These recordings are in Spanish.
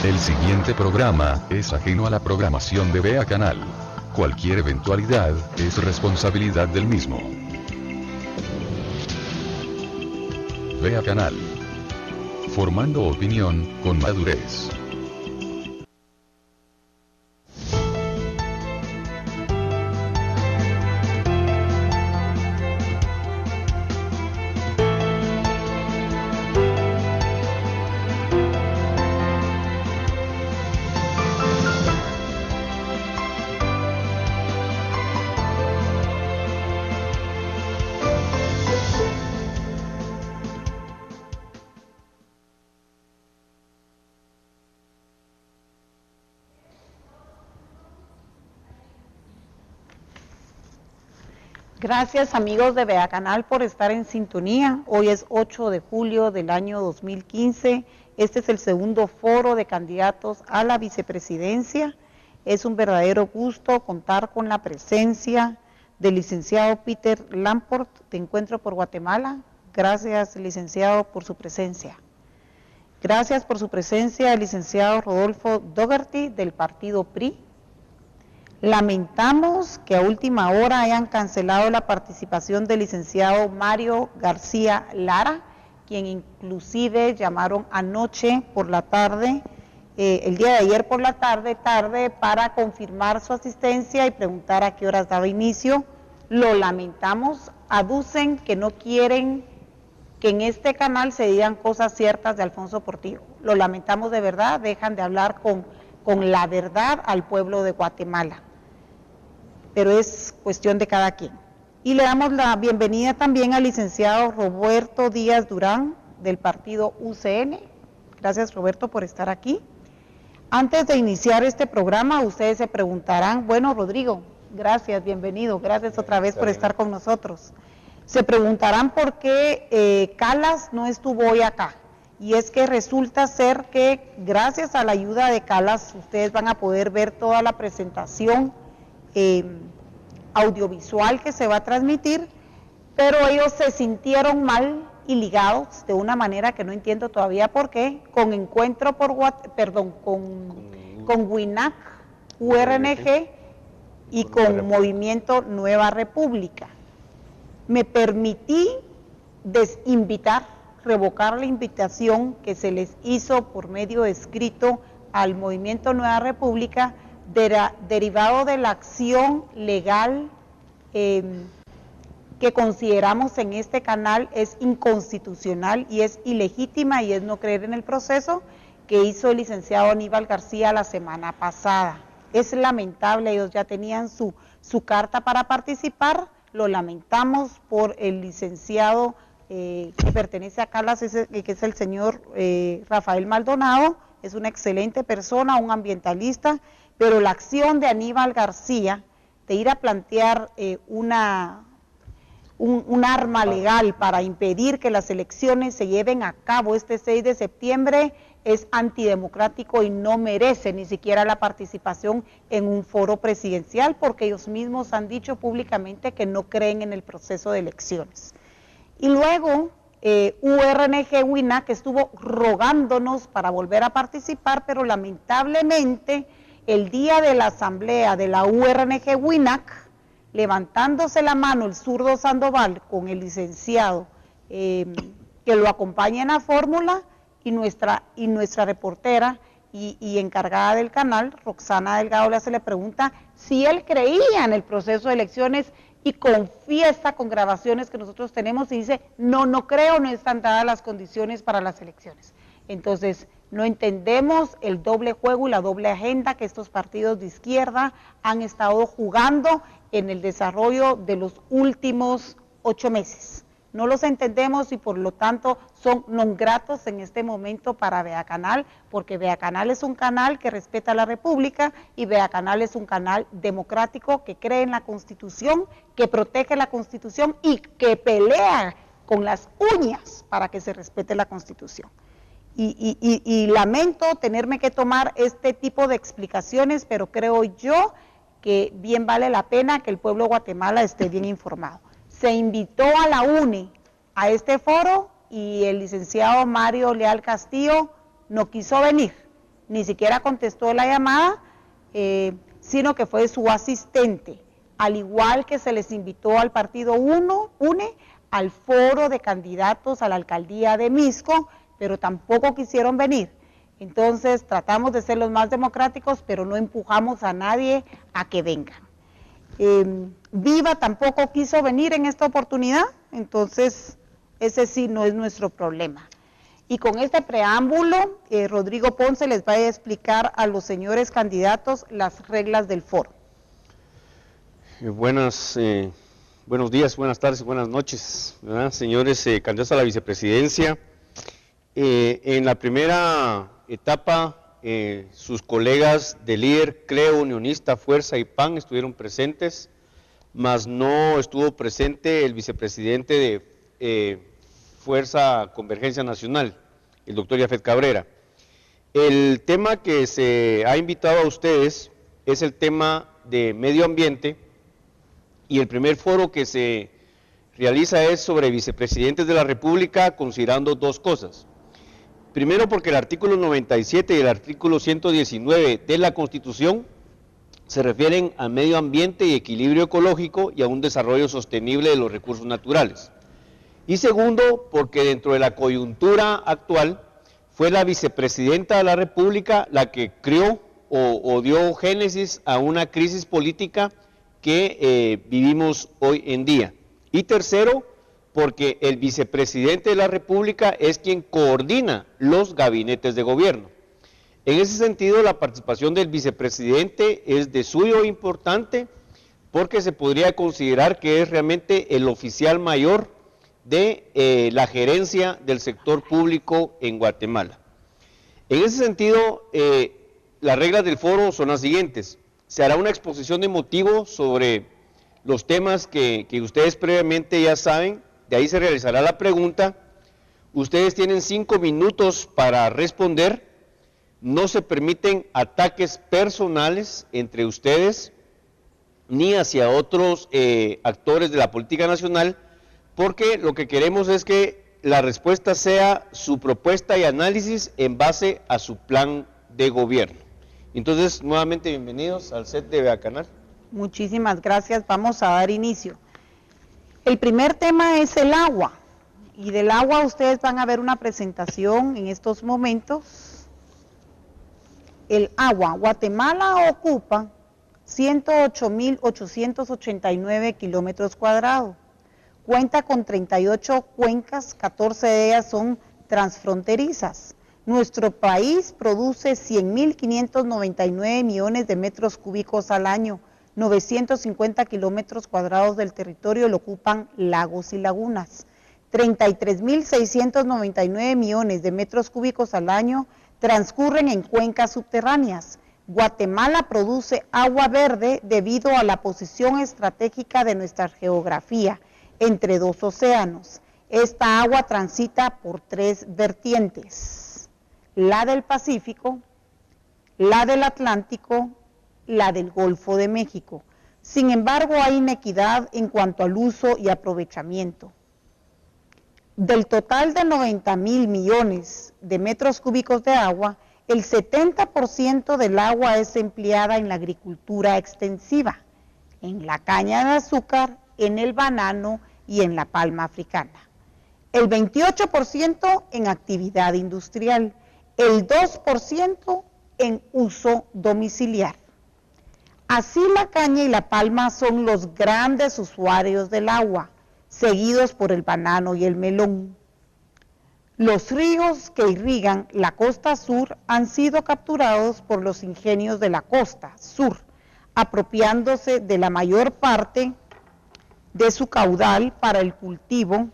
El siguiente programa es ajeno a la programación de Vea Canal. Cualquier eventualidad es responsabilidad del mismo. Vea Canal. Formando opinión con madurez. Gracias amigos de Vea Canal por estar en sintonía. Hoy es 8 de julio del año 2015. Este es el segundo foro de candidatos a la vicepresidencia. Es un verdadero gusto contar con la presencia del licenciado Peter Lamport de Encuentro por Guatemala. Gracias, licenciado, por su presencia. Gracias por su presencia el licenciado Rodolfo Dougherty del partido PRI. Lamentamos que a última hora hayan cancelado la participación del licenciado Mario García Lara, quien inclusive llamaron anoche por la tarde, el día de ayer por la tarde, para confirmar su asistencia y preguntar a qué horas daba inicio. Lo lamentamos, aducen que no quieren que en este canal se digan cosas ciertas de Alfonso Portillo. Lo lamentamos de verdad, dejan de hablar con la verdad al pueblo de Guatemala. Pero es cuestión de cada quien. Y le damos la bienvenida también al licenciado Roberto Díaz Durán, del partido UCN. Gracias, Roberto, por estar aquí. Antes de iniciar este programa, ustedes se preguntarán, bueno, Rodrigo, gracias, bienvenido, gracias otra vez por estar con nosotros. Se preguntarán por qué Calas no estuvo hoy acá. Y es que resulta ser que gracias a la ayuda de Calas, ustedes van a poder ver toda la presentación audiovisual que se va a transmitir, pero ellos se sintieron mal y ligados de una manera que no entiendo todavía por qué, con Encuentro por con WINAC, URNG y con Movimiento Nueva República. Me permití desinvitar, revocar la invitación que se les hizo por medio escrito al Movimiento Nueva República, derivado de la acción legal que consideramos en este canal es inconstitucional y es ilegítima y es no creer en el proceso que hizo el licenciado Aníbal García la semana pasada. Es lamentable, ellos ya tenían su carta para participar, lo lamentamos por el licenciado que pertenece a Calas, que es el señor Rafael Maldonado, es una excelente persona, un ambientalista, pero la acción de Aníbal García de ir a plantear un arma legal para impedir que las elecciones se lleven a cabo este 6 de septiembre es antidemocrático y no merece ni siquiera la participación en un foro presidencial porque ellos mismos han dicho públicamente que no creen en el proceso de elecciones. Y luego URNG WINAC estuvo rogándonos para volver a participar, pero lamentablemente el día de la asamblea de la URNG WINAC, levantándose la mano el zurdo Sandoval con el licenciado que lo acompaña en la fórmula y nuestra reportera y encargada del canal, Roxana Delgado, le pregunta si él creía en el proceso de elecciones y confiesa con grabaciones que nosotros tenemos y dice, no creo, no están dadas las condiciones para las elecciones. Entonces, no entendemos el doble juego y la doble agenda que estos partidos de izquierda han estado jugando en el desarrollo de los últimos 8 meses. No los entendemos y por lo tanto son non gratos en este momento para Vea Canal, porque Vea Canal es un canal que respeta la República y Vea Canal es un canal democrático que cree en la Constitución, que protege la Constitución y que pelea con las uñas para que se respete la Constitución. Y lamento tenerme que tomar este tipo de explicaciones, pero creo yo que bien vale la pena que el pueblo de Guatemala esté bien informado. Se invitó a la UNE a este foro y el licenciado Mario Leal Castillo no quiso venir. ni siquiera contestó la llamada, sino que fue su asistente, al igual que se les invitó al partido UNE al foro de candidatos a la alcaldía de Misco, pero tampoco quisieron venir. Entonces tratamos de ser los más democráticos, pero no empujamos a nadie a que vengan. Viva tampoco quiso venir en esta oportunidad, entonces ese sí no es nuestro problema. Y con este preámbulo, Rodrigo Ponce les va a explicar a los señores candidatos las reglas del foro. Buenos días, buenas tardes y buenas noches, ¿verdad? Señores candidatos a la vicepresidencia. En la primera etapa, sus colegas de líder, Creo, Unionista, Fuerza y PAN estuvieron presentes, mas no estuvo presente el vicepresidente de Fuerza Convergencia Nacional, el doctor Yafet Cabrera. El tema que se ha invitado a ustedes es el tema de medio ambiente, y el primer foro que se realiza es sobre vicepresidentes de la República, considerando dos cosas. Primero, porque el artículo 97 y el artículo 119 de la Constitución se refieren al medio ambiente y equilibrio ecológico y a un desarrollo sostenible de los recursos naturales. Y segundo, porque dentro de la coyuntura actual fue la vicepresidenta de la República la que creó o dio génesis a una crisis política que vivimos hoy en día. Y tercero, porque el vicepresidente de la República es quien coordina los gabinetes de gobierno. En ese sentido, la participación del vicepresidente es de suyo importante, porque se podría considerar que es realmente el oficial mayor de la gerencia del sector público en Guatemala. En ese sentido, las reglas del foro son las siguientes. Se hará una exposición de motivos sobre los temas que ustedes previamente ya saben. De ahí se realizará la pregunta. Ustedes tienen 5 minutos para responder. No se permiten ataques personales entre ustedes ni hacia otros actores de la política nacional, porque lo que queremos es que la respuesta sea su propuesta y análisis en base a su plan de gobierno. Entonces, nuevamente bienvenidos al set de VEA Canal. Muchísimas gracias, vamos a dar inicio. El primer tema es el agua, y del agua ustedes van a ver una presentación en estos momentos. El agua, Guatemala ocupa 108.889 kilómetros cuadrados, cuenta con 38 cuencas, 14 de ellas son transfronterizas. Nuestro país produce 100.599 millones de metros cúbicos al año, 950 kilómetros cuadrados del territorio lo ocupan lagos y lagunas. 33.699 millones de metros cúbicos al año transcurren en cuencas subterráneas. Guatemala produce agua verde debido a la posición estratégica de nuestra geografía entre dos océanos. Esta agua transita por 3 vertientes, la del Pacífico, la del Atlántico, la del Golfo de México. Sin embargo, hay inequidad en cuanto al uso y aprovechamiento. Del total de 90.000 millones de metros cúbicos de agua, el 70% del agua es empleada en la agricultura extensiva, en la caña de azúcar, en el banano y en la palma africana. El 28% en actividad industrial, el 2% en uso domiciliar. Así la caña y la palma son los grandes usuarios del agua, seguidos por el banano y el melón. Los ríos que irrigan la costa sur han sido capturados por los ingenios de la costa sur, apropiándose de la mayor parte de su caudal para el cultivo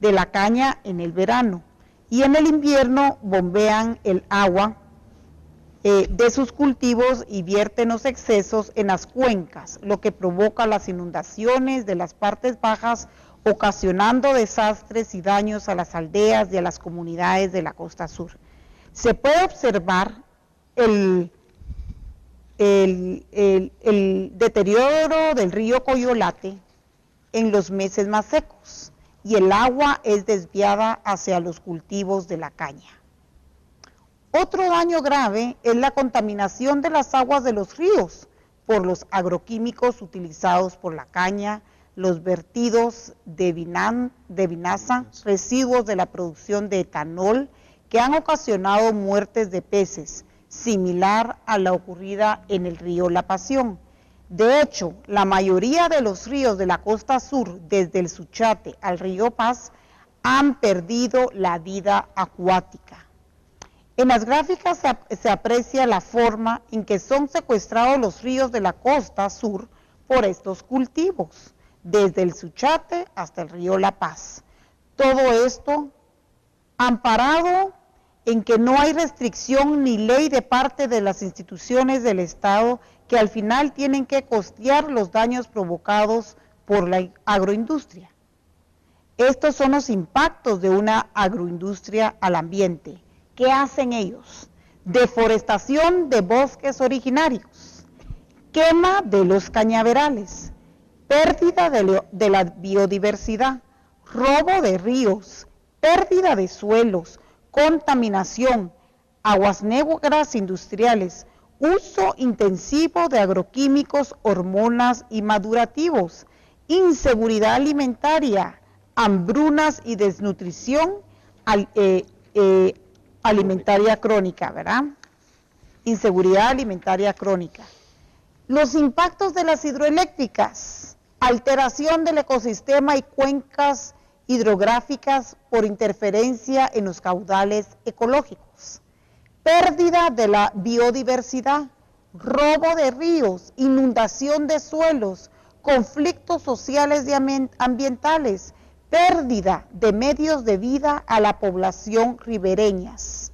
de la caña en el verano, y en el invierno bombean el agua de sus cultivos y vierten los excesos en las cuencas, lo que provoca las inundaciones de las partes bajas, ocasionando desastres y daños a las aldeas y a las comunidades de la costa sur. Se puede observar el deterioro del río Coyolate en los meses más secos, y el agua es desviada hacia los cultivos de la caña. Otro daño grave es la contaminación de las aguas de los ríos por los agroquímicos utilizados por la caña, los vertidos de vinaza, residuos de la producción de etanol que han ocasionado muertes de peces, similar a la ocurrida en el río La Pasión. De hecho, la mayoría de los ríos de la costa sur, desde el Suchate al río Paz, han perdido la vida acuática. En las gráficas se aprecia la forma en que son secuestrados los ríos de la costa sur por estos cultivos, desde el Suchate hasta el río La Paz. Todo esto amparado en que no hay restricción ni ley de parte de las instituciones del Estado que al final tienen que costear los daños provocados por la agroindustria. Estos son los impactos de una agroindustria al ambiente. ¿Qué hacen ellos? Deforestación de bosques originarios, quema de los cañaverales, pérdida de la biodiversidad, robo de ríos, pérdida de suelos, contaminación, aguas negras industriales, uso intensivo de agroquímicos, hormonas y madurativos, inseguridad alimentaria, hambrunas y desnutrición alimentaria crónica, ¿verdad? Inseguridad alimentaria crónica. Los impactos de las hidroeléctricas, alteración del ecosistema y cuencas hidrográficas por interferencia en los caudales ecológicos, pérdida de la biodiversidad, robo de ríos, inundación de suelos, conflictos sociales y ambientales, pérdida de medios de vida a la población ribereñas.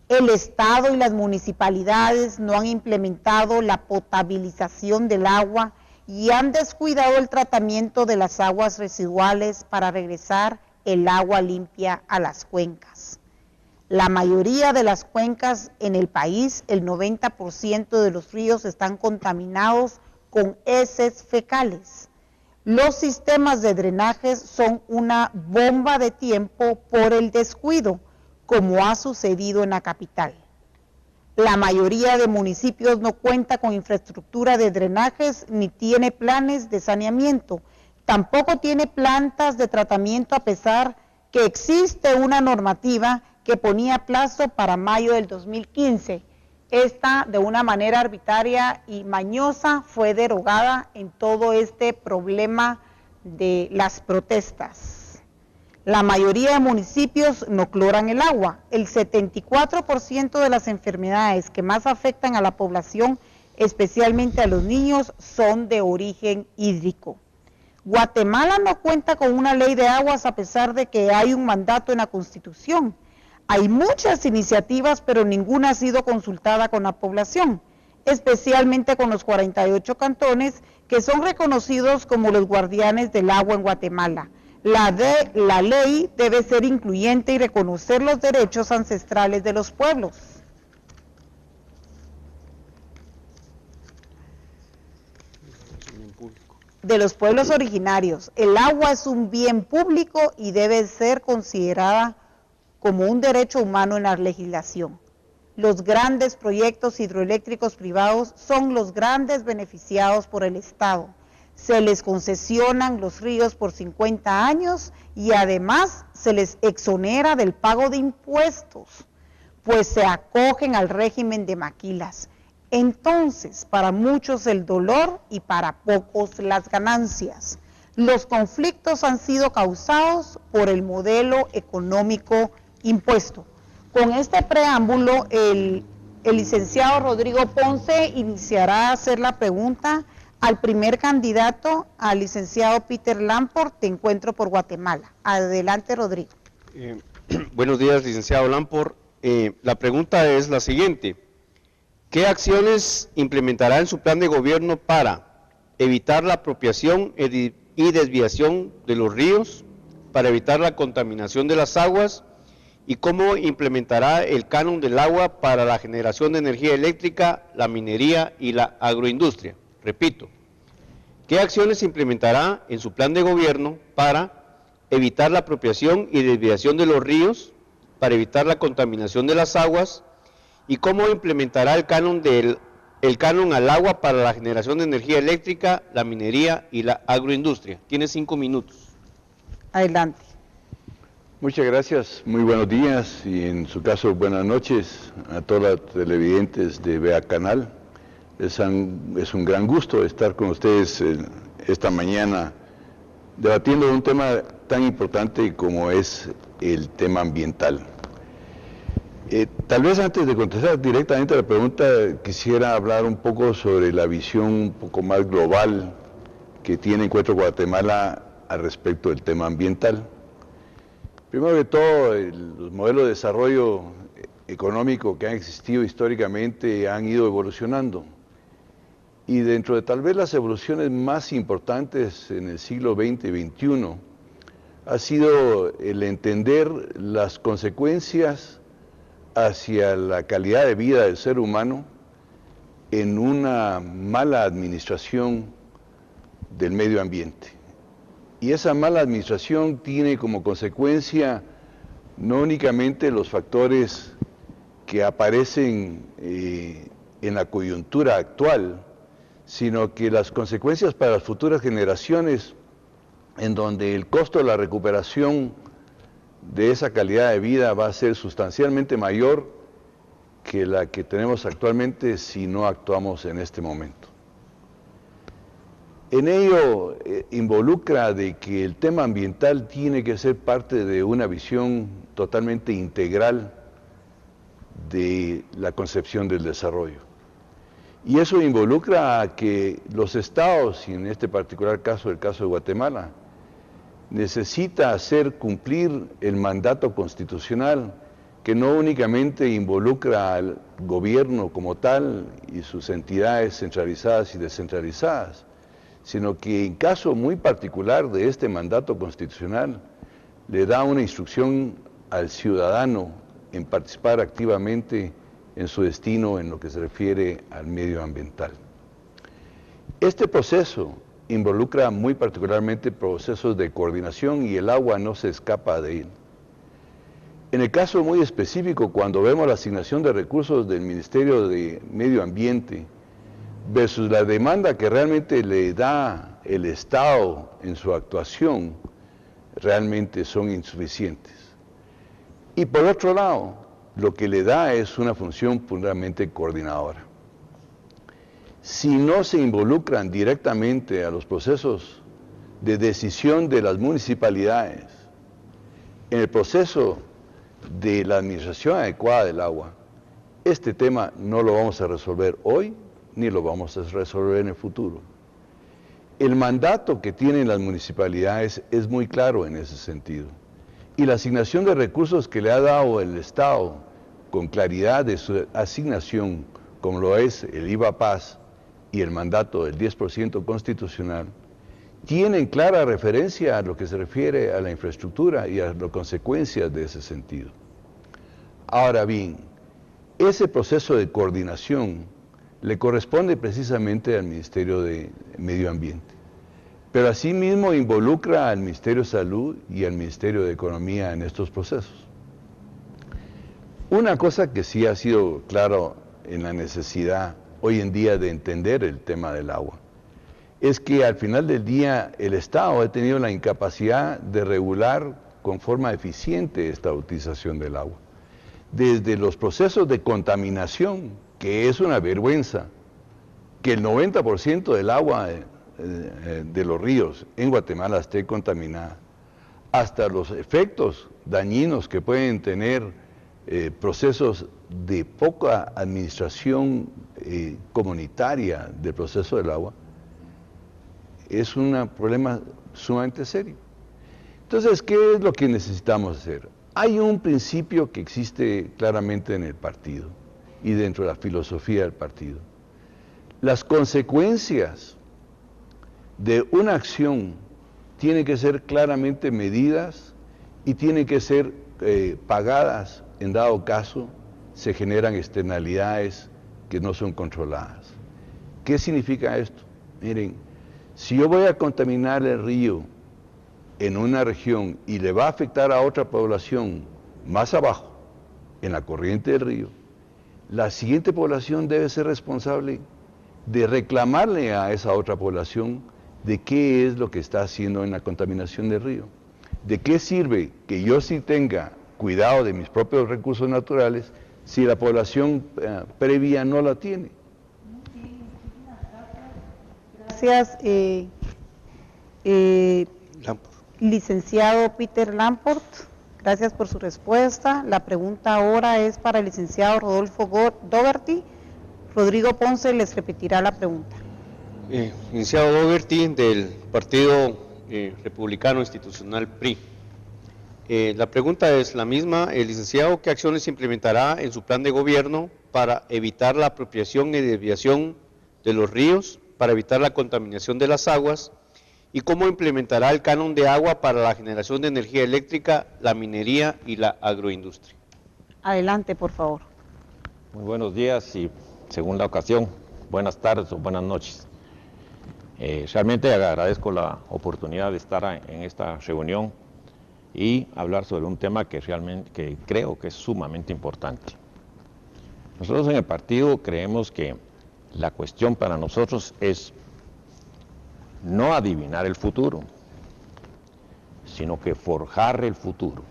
El Estado y las municipalidades no han implementado la potabilización del agua y han descuidado el tratamiento de las aguas residuales para regresar el agua limpia a las cuencas. La mayoría de las cuencas en el país, el 90% de los ríos están contaminados con heces fecales. Los sistemas de drenaje son una bomba de tiempo por el descuido, como ha sucedido en la capital. La mayoría de municipios no cuenta con infraestructura de drenajes ni tiene planes de saneamiento. Tampoco tiene plantas de tratamiento a pesar que existe una normativa que ponía plazo para mayo del 2015. Esta, de una manera arbitraria y mañosa, fue derogada en todo este problema de las protestas. La mayoría de municipios no cloran el agua. El 74% de las enfermedades que más afectan a la población, especialmente a los niños, son de origen hídrico. Guatemala no cuenta con una ley de aguas a pesar de que hay un mandato en la Constitución. Hay muchas iniciativas, pero ninguna ha sido consultada con la población, especialmente con los 48 cantones que son reconocidos como los guardianes del agua en Guatemala. La ley debe ser incluyente y reconocer los derechos ancestrales de los pueblos. De los pueblos originarios. El agua es un bien público y debe ser considerada como un derecho humano en la legislación. Los grandes proyectos hidroeléctricos privados son los grandes beneficiados por el Estado. Se les concesionan los ríos por 50 años y además se les exonera del pago de impuestos, pues se acogen al régimen de maquilas. Entonces, para muchos el dolor y para pocos las ganancias. Los conflictos han sido causados por el modelo económico impuesto. Con este preámbulo, el licenciado Rodrigo Ponce iniciará a hacer la pregunta al primer candidato, al licenciado Peter Lamport, de Encuentro por Guatemala. Adelante, Rodrigo. Buenos días, licenciado Lamport. La pregunta es la siguiente. ¿Qué acciones implementará en su plan de gobierno para evitar la apropiación y desviación de los ríos, para evitar la contaminación de las aguas, y cómo implementará el canon del agua para la generación de energía eléctrica, la minería y la agroindustria? Repito, ¿qué acciones implementará en su plan de gobierno para evitar la apropiación y desviación de los ríos, para evitar la contaminación de las aguas y cómo implementará el canon al agua para la generación de energía eléctrica, la minería y la agroindustria. Tiene 5 minutos. Adelante. Muchas gracias, muy buenos días y en su caso buenas noches a todos los televidentes de VEA Canal. Es un gran gusto estar con ustedes esta mañana debatiendo un tema tan importante como es el tema ambiental. Tal vez antes de contestar directamente a la pregunta, quisiera hablar un poco sobre la visión un poco más global que tiene Encuentro Guatemala al respecto del tema ambiental. Primero que todo, los modelos de desarrollo económico que han existido históricamente han ido evolucionando. Y dentro de tal vez las evoluciones más importantes en el siglo XX y XXI, ha sido el entender las consecuencias hacia la calidad de vida del ser humano en una mala administración del medio ambiente. Y esa mala administración tiene como consecuencia no únicamente los factores que aparecen en la coyuntura actual, sino que las consecuencias para las futuras generaciones, en donde el costo de la recuperación de esa calidad de vida va a ser sustancialmente mayor que la que tenemos actualmente si no actuamos en este momento. En ello involucra de que el tema ambiental tiene que ser parte de una visión totalmente integral de la concepción del desarrollo. Y eso involucra a que los estados, y en este particular caso, el caso de Guatemala, necesita hacer cumplir el mandato constitucional que no únicamente involucra al gobierno como tal y sus entidades centralizadas y descentralizadas, sino que en caso muy particular de este mandato constitucional le da una instrucción al ciudadano en participar activamente en su destino en lo que se refiere al medio ambiental. Este proceso involucra muy particularmente procesos de coordinación y el agua no se escapa de él. En el caso muy específico, cuando vemos la asignación de recursos del Ministerio de Medio Ambiente versus la demanda que realmente le da el Estado en su actuación, realmente son insuficientes. Y por otro lado, lo que le da es una función puramente coordinadora. Si no se involucran directamente a los procesos de decisión de las municipalidades en el proceso de la administración adecuada del agua, este tema no lo vamos a resolver hoy ni lo vamos a resolver en el futuro. El mandato que tienen las municipalidades es muy claro en ese sentido. Y la asignación de recursos que le ha dado el Estado con claridad de su asignación, como lo es el IVA Paz y el mandato del 10% constitucional, tienen clara referencia a lo que se refiere a la infraestructura y a las consecuencias de ese sentido. Ahora bien, ese proceso de coordinación le corresponde precisamente al Ministerio de Medio Ambiente, pero asimismo involucra al Ministerio de Salud y al Ministerio de Economía en estos procesos. Una cosa que sí ha sido claro en la necesidad hoy en día de entender el tema del agua es que al final del día el Estado ha tenido la incapacidad de regular con forma eficiente esta utilización del agua. Desde los procesos de contaminación, que es una vergüenza, que el 90% del agua de los ríos en Guatemala esté contaminada, hasta los efectos dañinos que pueden tener procesos de poca administración comunitaria del proceso del agua, es un problema sumamente serio. Entonces, ¿qué es lo que necesitamos hacer? Hay un principio que existe claramente en el partido y dentro de la filosofía del partido. Las consecuencias de una acción tienen que ser claramente medidas y tienen que ser pagadas en dado caso se generan externalidades que no son controladas. ¿Qué significa esto? Miren, si yo voy a contaminar el río en una región y le va a afectar a otra población más abajo, en la corriente del río, la siguiente población debe ser responsable de reclamarle a esa otra población de qué es lo que está haciendo en la contaminación del río. ¿De qué sirve que yo sí tenga cuidado de mis propios recursos naturales si la población previa no la tiene? Gracias, licenciado Peter Lamport. Gracias por su respuesta. La pregunta ahora es para el licenciado Rodolfo Dougherty. Rodrigo Ponce les repetirá la pregunta. Licenciado Dougherty, del Partido Republicano Institucional PRI. La pregunta es la misma. El licenciado, ¿qué acciones implementará en su plan de gobierno para evitar la apropiación y desviación de los ríos, para evitar la contaminación de las aguas? ¿Y cómo implementará el canon de agua para la generación de energía eléctrica, la minería y la agroindustria? Adelante, por favor. Muy buenos días y, según la ocasión, buenas tardes o buenas noches. Realmente agradezco la oportunidad de estar en esta reunión y hablar sobre un tema que creo que es sumamente importante. Nosotros en el partido creemos que la cuestión para nosotros es no adivinar el futuro, sino que forjar el futuro.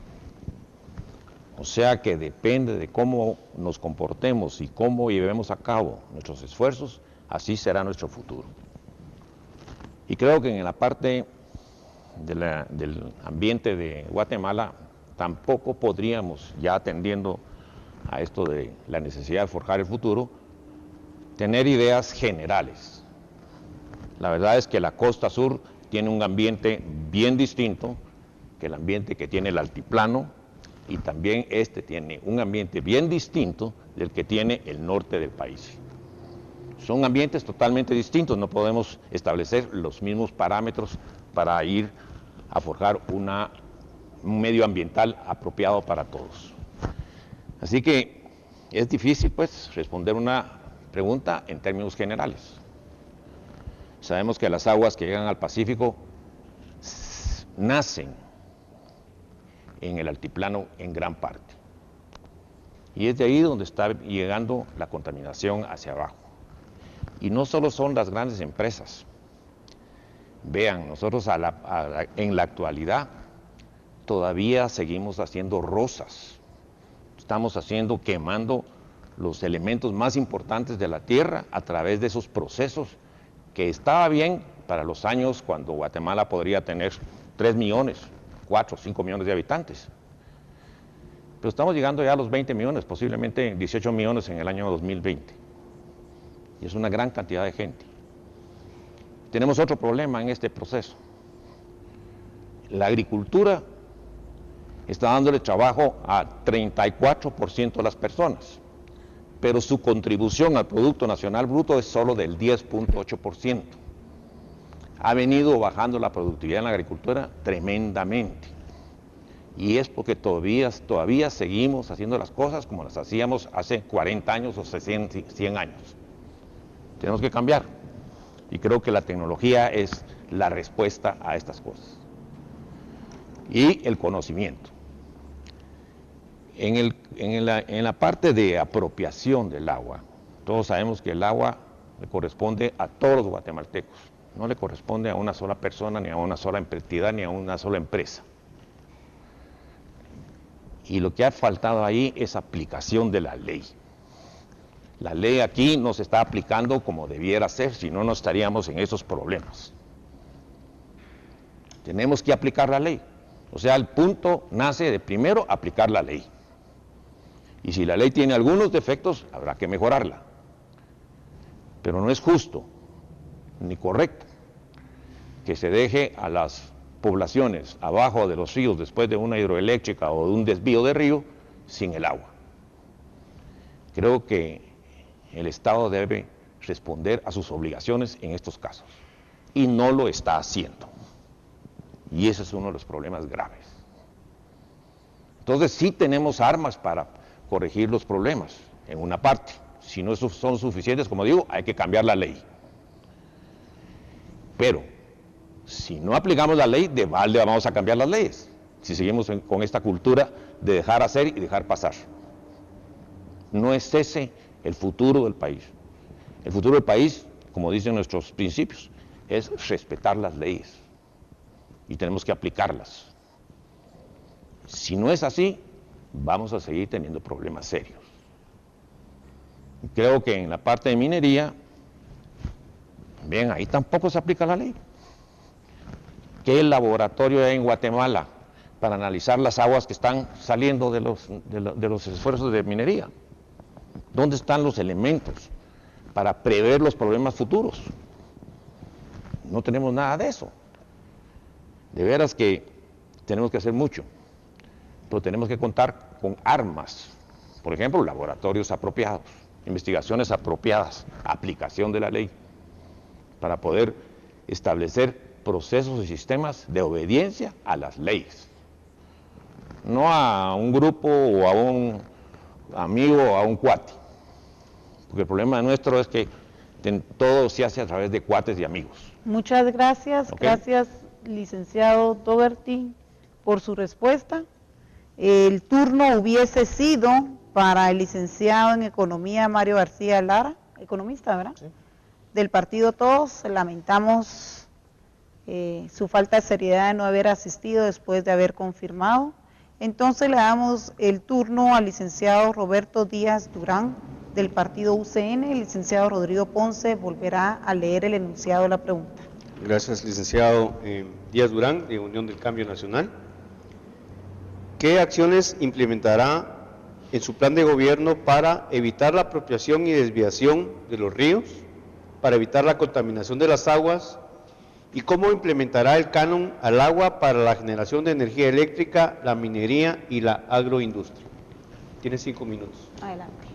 O sea que depende de cómo nos comportemos y cómo llevemos a cabo nuestros esfuerzos, así será nuestro futuro. Y creo que en la parte del ambiente de Guatemala tampoco podríamos, ya atendiendo a esto de la necesidad de forjar el futuro, tener ideas generales. La verdad es que la costa sur tiene un ambiente bien distinto que el ambiente que tiene el altiplano, y también este tiene un ambiente bien distinto del que tiene el norte del país. Son ambientes totalmente distintos, no podemos establecer los mismos parámetros para ir a forjar un medio ambiental apropiado para todos. Así que es difícil, pues, responder una pregunta en términos generales. Sabemos que las aguas que llegan al Pacífico nacen en el altiplano en gran parte. Y es de ahí donde está llegando la contaminación hacia abajo. Y no solo son las grandes empresas. Vean, nosotros en la actualidad todavía seguimos haciendo rozas. Estamos quemando los elementos más importantes de la tierra a través de esos procesos que estaba bien para los años cuando Guatemala podría tener 3 millones, 4 o 5 millones de habitantes. Pero estamos llegando ya a los 20 millones, posiblemente 18 millones en el año 2020. Y es una gran cantidad de gente. Tenemos otro problema en este proceso. La agricultura está dándole trabajo a 34% de las personas, pero su contribución al Producto Nacional Bruto es solo del 10.8%. Ha venido bajando la productividad en la agricultura tremendamente. Y es porque todavía seguimos haciendo las cosas como las hacíamos hace 40 años o 100 años. Tenemos que cambiar. Y creo que la tecnología es la respuesta a estas cosas. Y el conocimiento. En la parte de apropiación del agua, todos sabemos que el agua le corresponde a todos los guatemaltecos, no le corresponde a una sola persona, ni a una sola entidad, ni a una sola empresa. Y lo que ha faltado ahí es aplicación de la ley. La ley aquí no se está aplicando como debiera ser, si no, no estaríamos en esos problemas. Tenemos que aplicar la ley. O sea, el punto nace de primero aplicar la ley. Y si la ley tiene algunos defectos, habrá que mejorarla. Pero no es justo ni correcto que se deje a las poblaciones abajo de los ríos después de una hidroeléctrica o de un desvío de río sin el agua. Creo que el Estado debe responder a sus obligaciones en estos casos y no lo está haciendo. Y ese es uno de los problemas graves. Entonces sí tenemos armas para corregir los problemas en una parte. Si no son suficientes, como digo, hay que cambiar la ley. Pero si no aplicamos la ley, de balde vamos a cambiar las leyes. Si seguimos con esta cultura de dejar hacer y dejar pasar. No es ese el futuro del país. El futuro del país, como dicen nuestros principios, es respetar las leyes y tenemos que aplicarlas. Si no es así, vamos a seguir teniendo problemas serios. Creo que en la parte de minería, bien, ahí tampoco se aplica la ley. ¿Qué laboratorio hay en Guatemala para analizar las aguas que están saliendo de los esfuerzos de minería? ¿Dónde están los elementos para prever los problemas futuros? No tenemos nada de eso. De veras que tenemos que hacer mucho, pero tenemos que contar con armas, por ejemplo, laboratorios apropiados, investigaciones apropiadas, aplicación de la ley, para poder establecer procesos y sistemas de obediencia a las leyes. No a un grupo o a un amigo o a un cuate, porque el problema nuestro es que todo se hace a través de cuates y amigos. Muchas gracias, Okay. Gracias, licenciado Dougherty, por su respuesta. El turno hubiese sido para el licenciado en Economía Mario García Lara, economista, ¿verdad? Sí. Del partido Todos. Lamentamos su falta de seriedad de no haber asistido después de haber confirmado. Entonces le damos el turno al licenciado Roberto Díaz Durán del partido UCN. El licenciado Rodrigo Ponce volverá a leer el enunciado de la pregunta. Gracias, licenciado Díaz Durán, de Unión del Cambio Nacional. ¿Qué acciones implementará en su plan de gobierno para evitar la apropiación y desviación de los ríos, para evitar la contaminación de las aguas, y cómo implementará el canon al agua para la generación de energía eléctrica, la minería y la agroindustria? Tiene 5 minutos. Adelante.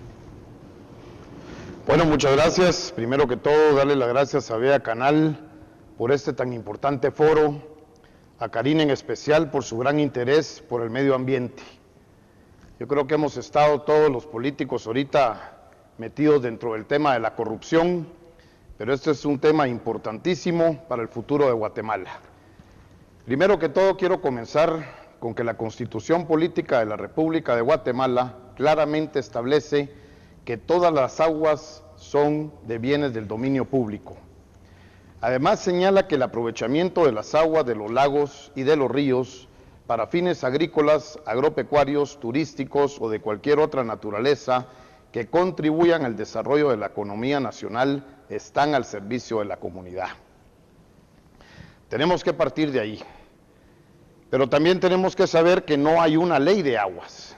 Bueno, muchas gracias. Primero que todo, darle las gracias a Vea Canal por este tan importante foro, a Karina en especial por su gran interés por el medio ambiente. Yo creo que hemos estado todos los políticos ahorita metidos dentro del tema de la corrupción, pero este es un tema importantísimo para el futuro de Guatemala. Primero que todo, quiero comenzar con que la Constitución Política de la República de Guatemala claramente establece que todas las aguas son de bienes del dominio público. Además, señala que el aprovechamiento de las aguas de los lagos y de los ríos para fines agrícolas, agropecuarios, turísticos o de cualquier otra naturaleza que contribuyan al desarrollo de la economía nacional están al servicio de la comunidad. Tenemos que partir de ahí, pero también tenemos que saber que no hay una ley de aguas.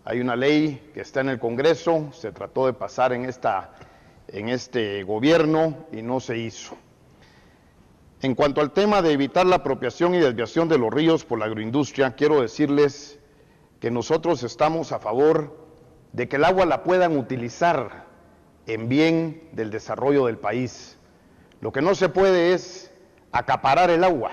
Hay una ley que está en el Congreso, se trató de pasar en este gobierno y no se hizo. En cuanto al tema de evitar la apropiación y desviación de los ríos por la agroindustria, quiero decirles que nosotros estamos a favor de que el agua la puedan utilizar en bien del desarrollo del país. Lo que no se puede es acaparar el agua,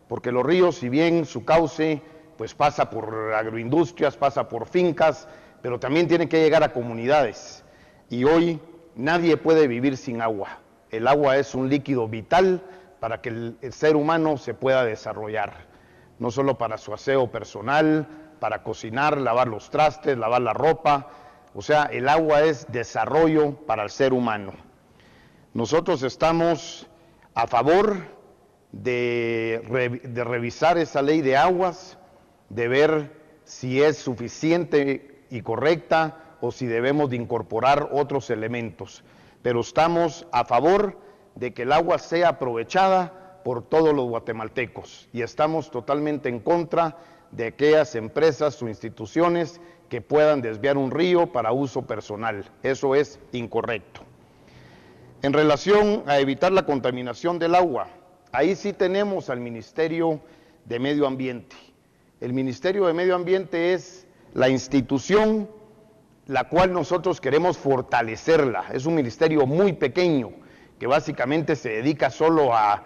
porque los ríos, si bien su cauce pues pasa por agroindustrias, pasa por fincas, pero también tiene que llegar a comunidades. Y hoy nadie puede vivir sin agua. El agua es un líquido vital para que el ser humano se pueda desarrollar, no solo para su aseo personal, para cocinar, lavar los trastes, lavar la ropa. O sea, el agua es desarrollo para el ser humano. Nosotros estamos a favor de revisar esa ley de aguas, de ver si es suficiente y correcta o si debemos de incorporar otros elementos. Pero estamos a favor de que el agua sea aprovechada por todos los guatemaltecos y estamos totalmente en contra de aquellas empresas o instituciones que puedan desviar un río para uso personal. Eso es incorrecto. En relación a evitar la contaminación del agua, ahí sí tenemos al Ministerio de Medio Ambiente. El Ministerio de Medio Ambiente es la institución la cual nosotros queremos fortalecerla. Es un ministerio muy pequeño que básicamente se dedica solo a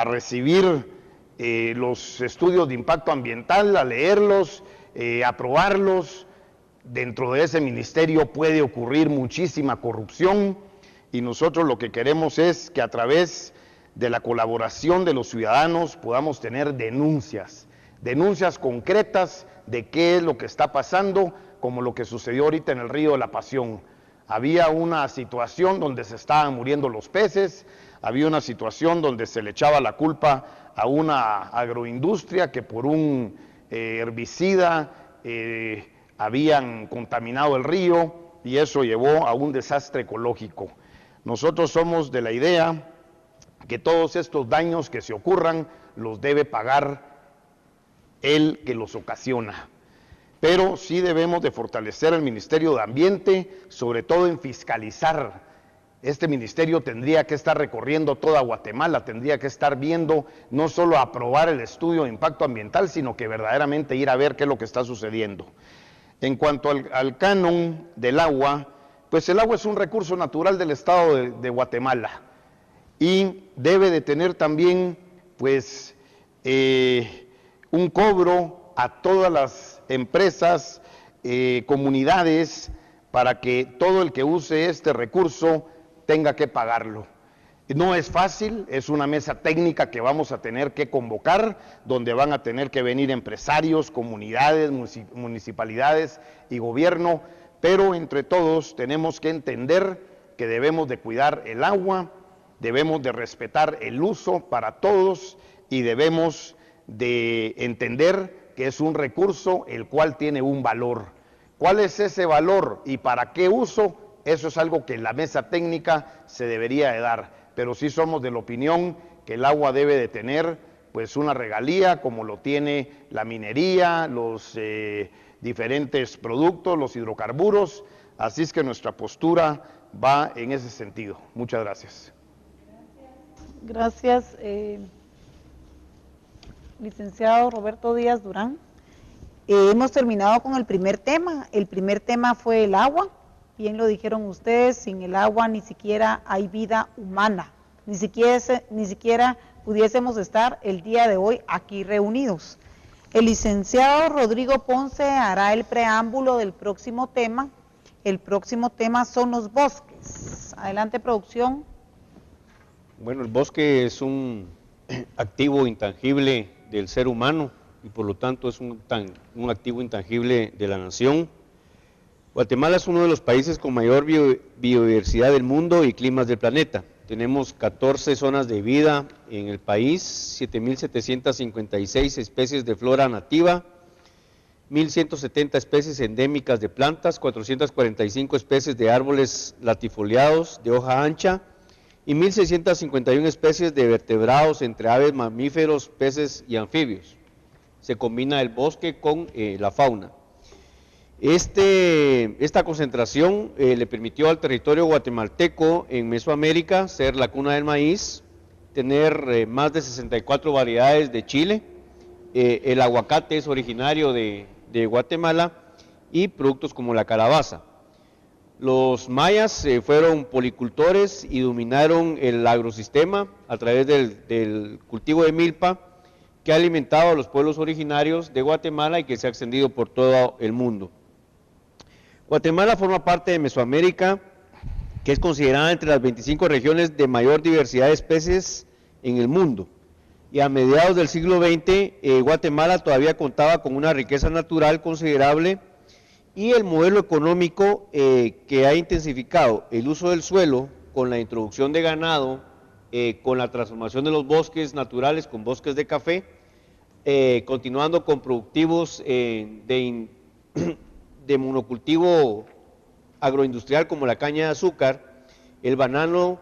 recibir los estudios de impacto ambiental, a leerlos, aprobarlos. Dentro de ese ministerio puede ocurrir muchísima corrupción y nosotros lo que queremos es que a través de la colaboración de los ciudadanos podamos tener denuncias concretas de qué es lo que está pasando, como lo que sucedió ahorita en el río de la Pasión. Había una situación donde se estaban muriendo los peces, había una situación donde se le echaba la culpa a una agroindustria que por un herbicida habían contaminado el río y eso llevó a un desastre ecológico. Nosotros somos de la idea que todos estos daños que se ocurran los debe pagar el que los ocasiona. Pero sí debemos de fortalecer el Ministerio de Ambiente, sobre todo en fiscalizar. Este ministerio tendría que estar recorriendo toda Guatemala, tendría que estar viendo, no solo aprobar el estudio de impacto ambiental, sino que verdaderamente ir a ver qué es lo que está sucediendo. En cuanto al canon del agua, pues el agua es un recurso natural del estado de Guatemala y debe de tener también pues un cobro a todas las empresas, comunidades, para que todo el que use este recurso tenga que pagarlo. No es fácil, es una mesa técnica que vamos a tener que convocar, donde van a tener que venir empresarios, comunidades, municipalidades y gobierno, pero entre todos tenemos que entender que debemos de cuidar el agua, debemos de respetar el uso para todos y debemos de entender que es un recurso el cual tiene un valor. ¿Cuál es ese valor y para qué uso? Eso es algo que en la mesa técnica se debería de dar, pero sí somos de la opinión que el agua debe de tener pues una regalía como lo tiene la minería, los diferentes productos, los hidrocarburos, así es que nuestra postura va en ese sentido. Muchas gracias. Gracias, licenciado Roberto Díaz Durán. Hemos terminado con el primer tema. El primer tema fue el agua. Bien lo dijeron ustedes, sin el agua ni siquiera hay vida humana, ni siquiera pudiésemos estar el día de hoy aquí reunidos. El licenciado Rodrigo Ponce hará el preámbulo del próximo tema. El próximo tema son los bosques. Adelante, producción. Bueno, el bosque es un activo intangible del ser humano y por lo tanto es un activo intangible de la nación. Guatemala es uno de los países con mayor biodiversidad del mundo y climas del planeta. Tenemos 14 zonas de vida en el país, 7.756 especies de flora nativa, 1.170 especies endémicas de plantas, 445 especies de árboles latifoliados de hoja ancha y 1.651 especies de vertebrados entre aves, mamíferos, peces y anfibios. Se combina el bosque con la fauna. Esta concentración le permitió al territorio guatemalteco en Mesoamérica ser la cuna del maíz, tener más de 64 variedades de chile, el aguacate es originario de Guatemala y productos como la calabaza. Los mayas fueron policultores y dominaron el agrosistema a través del cultivo de milpa que ha alimentado a los pueblos originarios de Guatemala y que se ha extendido por todo el mundo. Guatemala forma parte de Mesoamérica, que es considerada entre las 25 regiones de mayor diversidad de especies en el mundo. Y a mediados del siglo XX, Guatemala todavía contaba con una riqueza natural considerable y el modelo económico que ha intensificado el uso del suelo con la introducción de ganado, con la transformación de los bosques naturales con bosques de café, continuando con productivos de monocultivo agroindustrial como la caña de azúcar, el banano,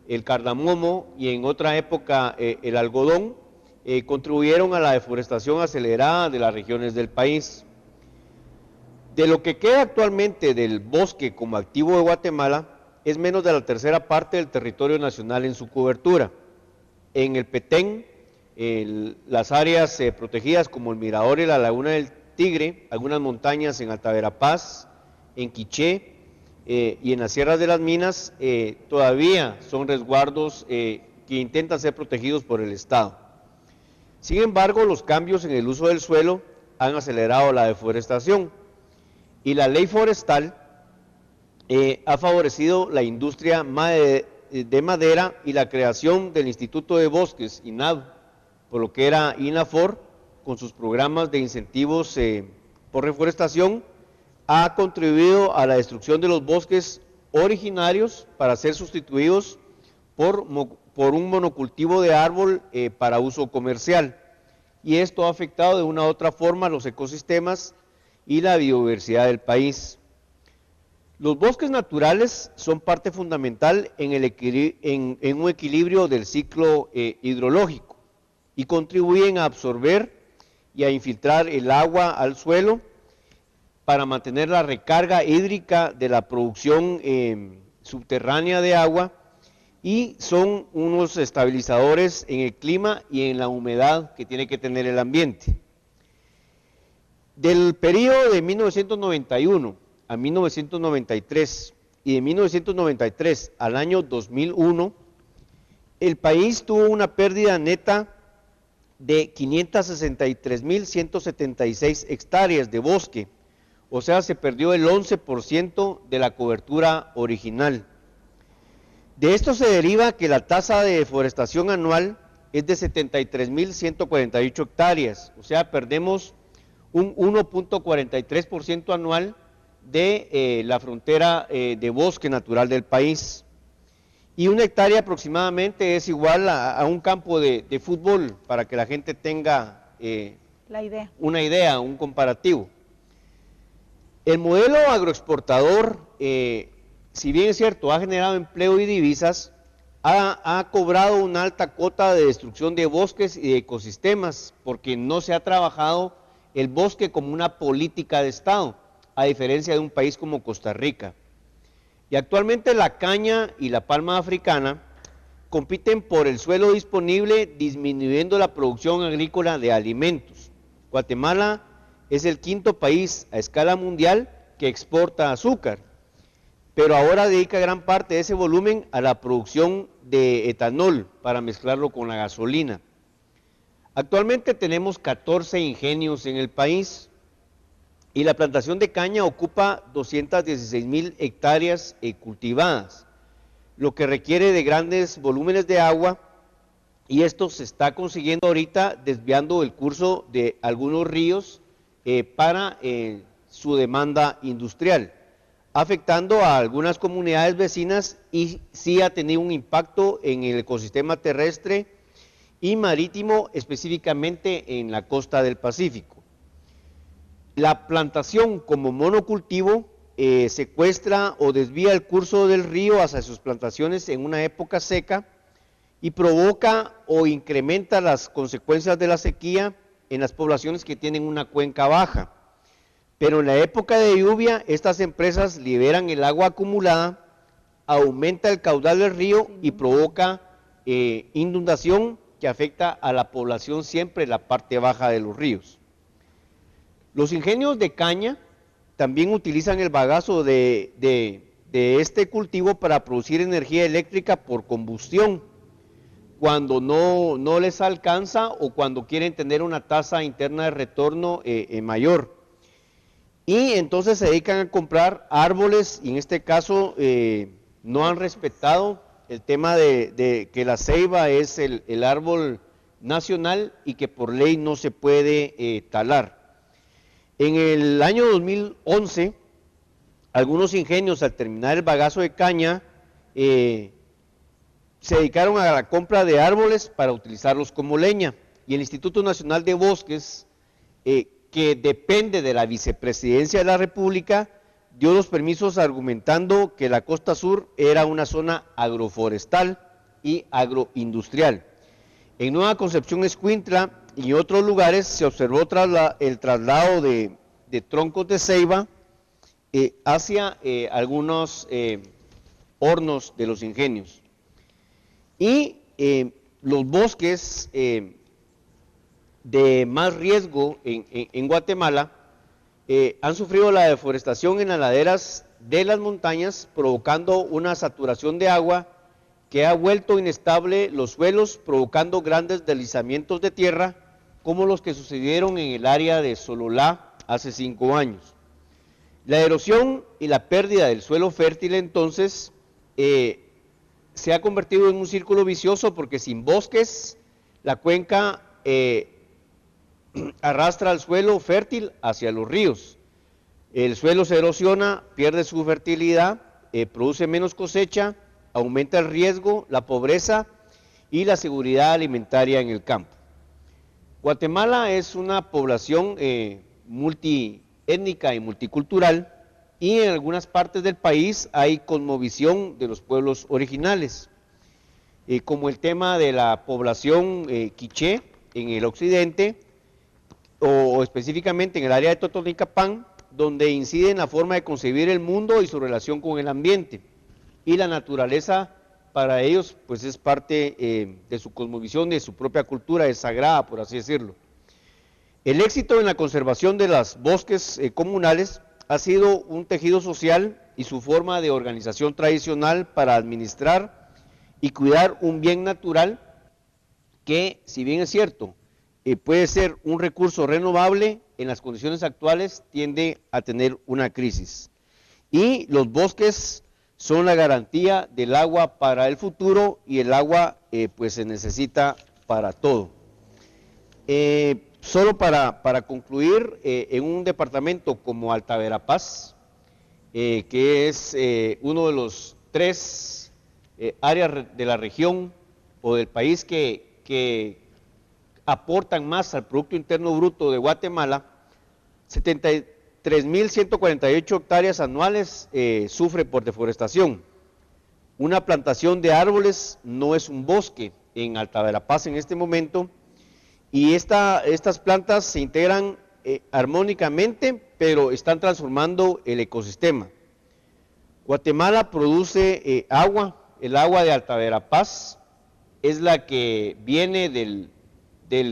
el cardamomo y en otra época el algodón, contribuyeron a la deforestación acelerada de las regiones del país. De lo que queda actualmente del bosque como activo de Guatemala, es menos de la tercera parte del territorio nacional en su cobertura. En el Petén, las áreas protegidas como el Mirador y la Laguna del Tigre, algunas montañas en Alta Verapaz, en Quiché y en las Sierras de las Minas, todavía son resguardos que intentan ser protegidos por el Estado. Sin embargo, los cambios en el uso del suelo han acelerado la deforestación y la ley forestal ha favorecido la industria de madera y la creación del Instituto de Bosques, INAB, por lo que era INAFOR, con sus programas de incentivos por reforestación ha contribuido a la destrucción de los bosques originarios para ser sustituidos por un monocultivo de árbol para uso comercial. Y esto ha afectado de una u otra forma los ecosistemas y la biodiversidad del país. Los bosques naturales son parte fundamental en un equilibrio del ciclo hidrológico y contribuyen a absorber y a infiltrar el agua al suelo para mantener la recarga hídrica de la producción subterránea de agua, y son unos estabilizadores en el clima y en la humedad que tiene que tener el ambiente. Del periodo de 1991 a 1993 y de 1993 al año 2001, el país tuvo una pérdida neta de 563.176 hectáreas de bosque, o sea, se perdió el 11% de la cobertura original. De esto se deriva que la tasa de deforestación anual es de 73.148 hectáreas, o sea, perdemos un 1.43% anual de la frontera de bosque natural del país. Y una hectárea aproximadamente es igual a un campo de fútbol, para que la gente tenga una idea, un comparativo. El modelo agroexportador, si bien es cierto, ha generado empleo y divisas, ha cobrado una alta cuota de destrucción de bosques y de ecosistemas, porque no se ha trabajado el bosque como una política de Estado, a diferencia de un país como Costa Rica. Y actualmente la caña y la palma africana compiten por el suelo disponible, disminuyendo la producción agrícola de alimentos. Guatemala es el quinto país a escala mundial que exporta azúcar, pero ahora dedica gran parte de ese volumen a la producción de etanol para mezclarlo con la gasolina. Actualmente tenemos 14 ingenios en el país y la plantación de caña ocupa 216.000 hectáreas cultivadas, lo que requiere de grandes volúmenes de agua, y esto se está consiguiendo ahorita desviando el curso de algunos ríos para su demanda industrial, afectando a algunas comunidades vecinas, y sí ha tenido un impacto en el ecosistema terrestre y marítimo, específicamente en la costa del Pacífico. La plantación como monocultivo secuestra o desvía el curso del río hacia sus plantaciones en una época seca y provoca o incrementa las consecuencias de la sequía en las poblaciones que tienen una cuenca baja. Pero en la época de lluvia, estas empresas liberan el agua acumulada, aumenta el caudal del río y provoca inundación que afecta a la población siempre en la parte baja de los ríos. Los ingenios de caña también utilizan el bagazo de este cultivo para producir energía eléctrica por combustión, cuando no les alcanza o cuando quieren tener una tasa interna de retorno mayor. Y entonces se dedican a comprar árboles, y en este caso no han respetado el tema de que la ceiba es el árbol nacional y que por ley no se puede talar. En el año 2011, algunos ingenios, al terminar el bagazo de caña, se dedicaron a la compra de árboles para utilizarlos como leña, y el Instituto Nacional de Bosques, que depende de la Vicepresidencia de la República, dio los permisos argumentando que la costa sur era una zona agroforestal y agroindustrial. En Nueva Concepción Escuintla y otros lugares se observó el traslado de troncos de ceiba hacia algunos hornos de los ingenios. Y los bosques de más riesgo en Guatemala han sufrido la deforestación en las laderas de las montañas, provocando una saturación de agua que ha vuelto inestable los suelos, provocando grandes deslizamientos de tierra, como los que sucedieron en el área de Sololá hace 5 años. La erosión y la pérdida del suelo fértil entonces se ha convertido en un círculo vicioso, porque sin bosques la cuenca arrastra al suelo fértil hacia los ríos. El suelo se erosiona, pierde su fertilidad, produce menos cosecha, aumenta el riesgo, la pobreza y la seguridad alimentaria en el campo. Guatemala es una población multiétnica y multicultural, y en algunas partes del país hay cosmovisión de los pueblos originales, como el tema de la población quiché en el occidente, o específicamente en el área de Totonicapán, donde incide en la forma de concebir el mundo y su relación con el ambiente. Y la naturaleza para ellos pues es parte de su cosmovisión, de su propia cultura, es sagrada, por así decirlo. El éxito en la conservación de los bosques comunales ha sido un tejido social y su forma de organización tradicional para administrar y cuidar un bien natural que, si bien es cierto, puede ser un recurso renovable, en las condiciones actuales tiende a tener una crisis. Y los bosques son la garantía del agua para el futuro, y el agua pues se necesita para todo. Solo para concluir, en un departamento como Alta Verapaz, que es uno de los 3 áreas de la región o del país que aportan más al Producto Interno Bruto de Guatemala, 73.148 hectáreas anuales sufre por deforestación. Una plantación de árboles no es un bosque en Alta Verapaz en este momento, y estas plantas se integran armónicamente, pero están transformando el ecosistema. Guatemala produce agua, el agua de Alta Verapaz es la que viene del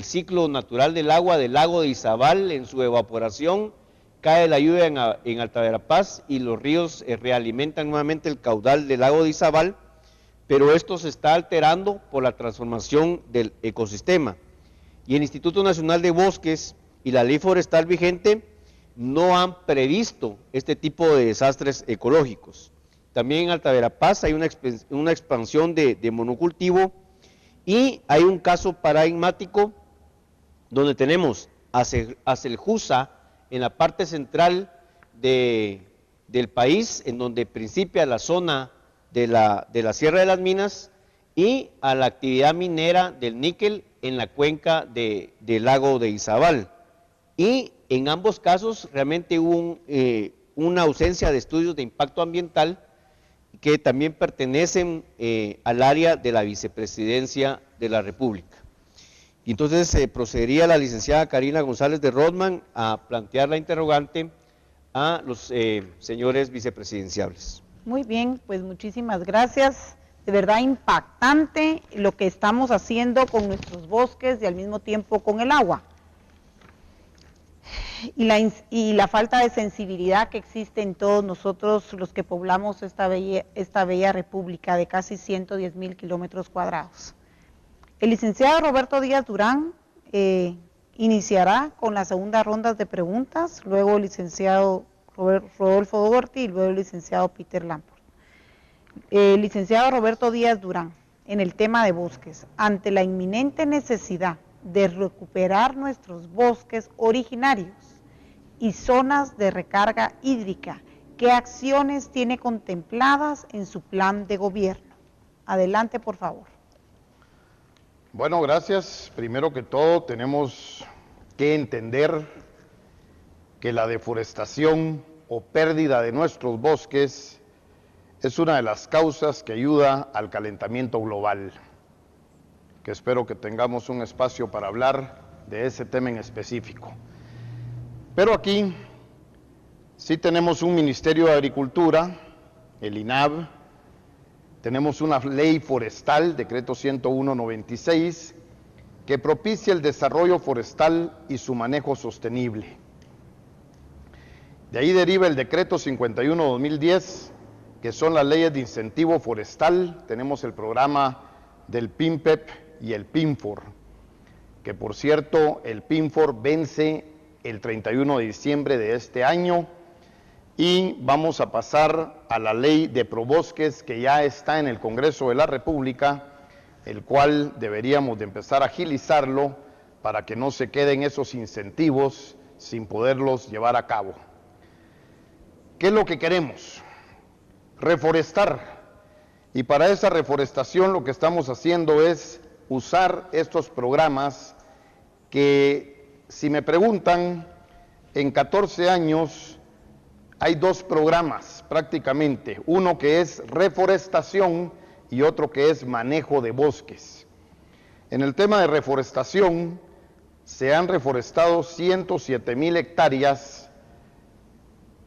ciclo natural del agua del lago de Izabal. En su evaporación cae la lluvia en Alta Verapaz y los ríos realimentan nuevamente el caudal del lago de Izabal, pero esto se está alterando por la transformación del ecosistema. Y el Instituto Nacional de Bosques y la ley forestal vigente no han previsto este tipo de desastres ecológicos. También en Alta Verapaz hay una expansión de monocultivo, y hay un caso paradigmático donde tenemos a Seljusa en la parte central del país, en donde principia la zona de la Sierra de las Minas, y a la actividad minera del níquel en la cuenca del lago de Izabal. Y en ambos casos realmente hubo una ausencia de estudios de impacto ambiental que también pertenecen al área de la Vicepresidencia de la República. Y entonces procedería la licenciada Karina González de Rodman a plantear la interrogante a los señores vicepresidenciables. Muy bien, pues muchísimas gracias. De verdad impactante lo que estamos haciendo con nuestros bosques y al mismo tiempo con el agua. Y la falta de sensibilidad que existe en todos nosotros los que poblamos esta bella república de casi 110.000 kilómetros cuadrados. El licenciado Roberto Díaz Durán iniciará con la segunda ronda de preguntas, luego el licenciado Rodolfo Doherty y luego el licenciado Peter Lamport. Licenciado Roberto Díaz Durán, en el tema de bosques, ante la inminente necesidad de recuperar nuestros bosques originarios y zonas de recarga hídrica, ¿qué acciones tiene contempladas en su plan de gobierno? Adelante, por favor. Bueno, gracias. Primero que todo, tenemos que entender que la deforestación o pérdida de nuestros bosques es una de las causas que ayuda al calentamiento global, que espero que tengamos un espacio para hablar de ese tema en específico. Pero aquí sí tenemos un Ministerio de Agricultura, el INAV, tenemos una ley forestal, decreto 101/96, que propicia el desarrollo forestal y su manejo sostenible. De ahí deriva el decreto 51/2010, que son las leyes de incentivo forestal. Tenemos el programa del PIMPEP y el PINFOR, que por cierto el PINFOR vence el 31 de diciembre de este año, y vamos a pasar a la ley de probosques, que ya está en el Congreso de la República, el cual deberíamos de empezar a agilizarlo para que no se queden esos incentivos sin poderlos llevar a cabo. ¿Qué es lo que queremos? Reforestar. Y para esa reforestación lo que estamos haciendo es usar estos programas que, si me preguntan, en 14 años hay 2 programas prácticamente, uno que es reforestación y otro que es manejo de bosques. En el tema de reforestación se han reforestado 107,000 hectáreas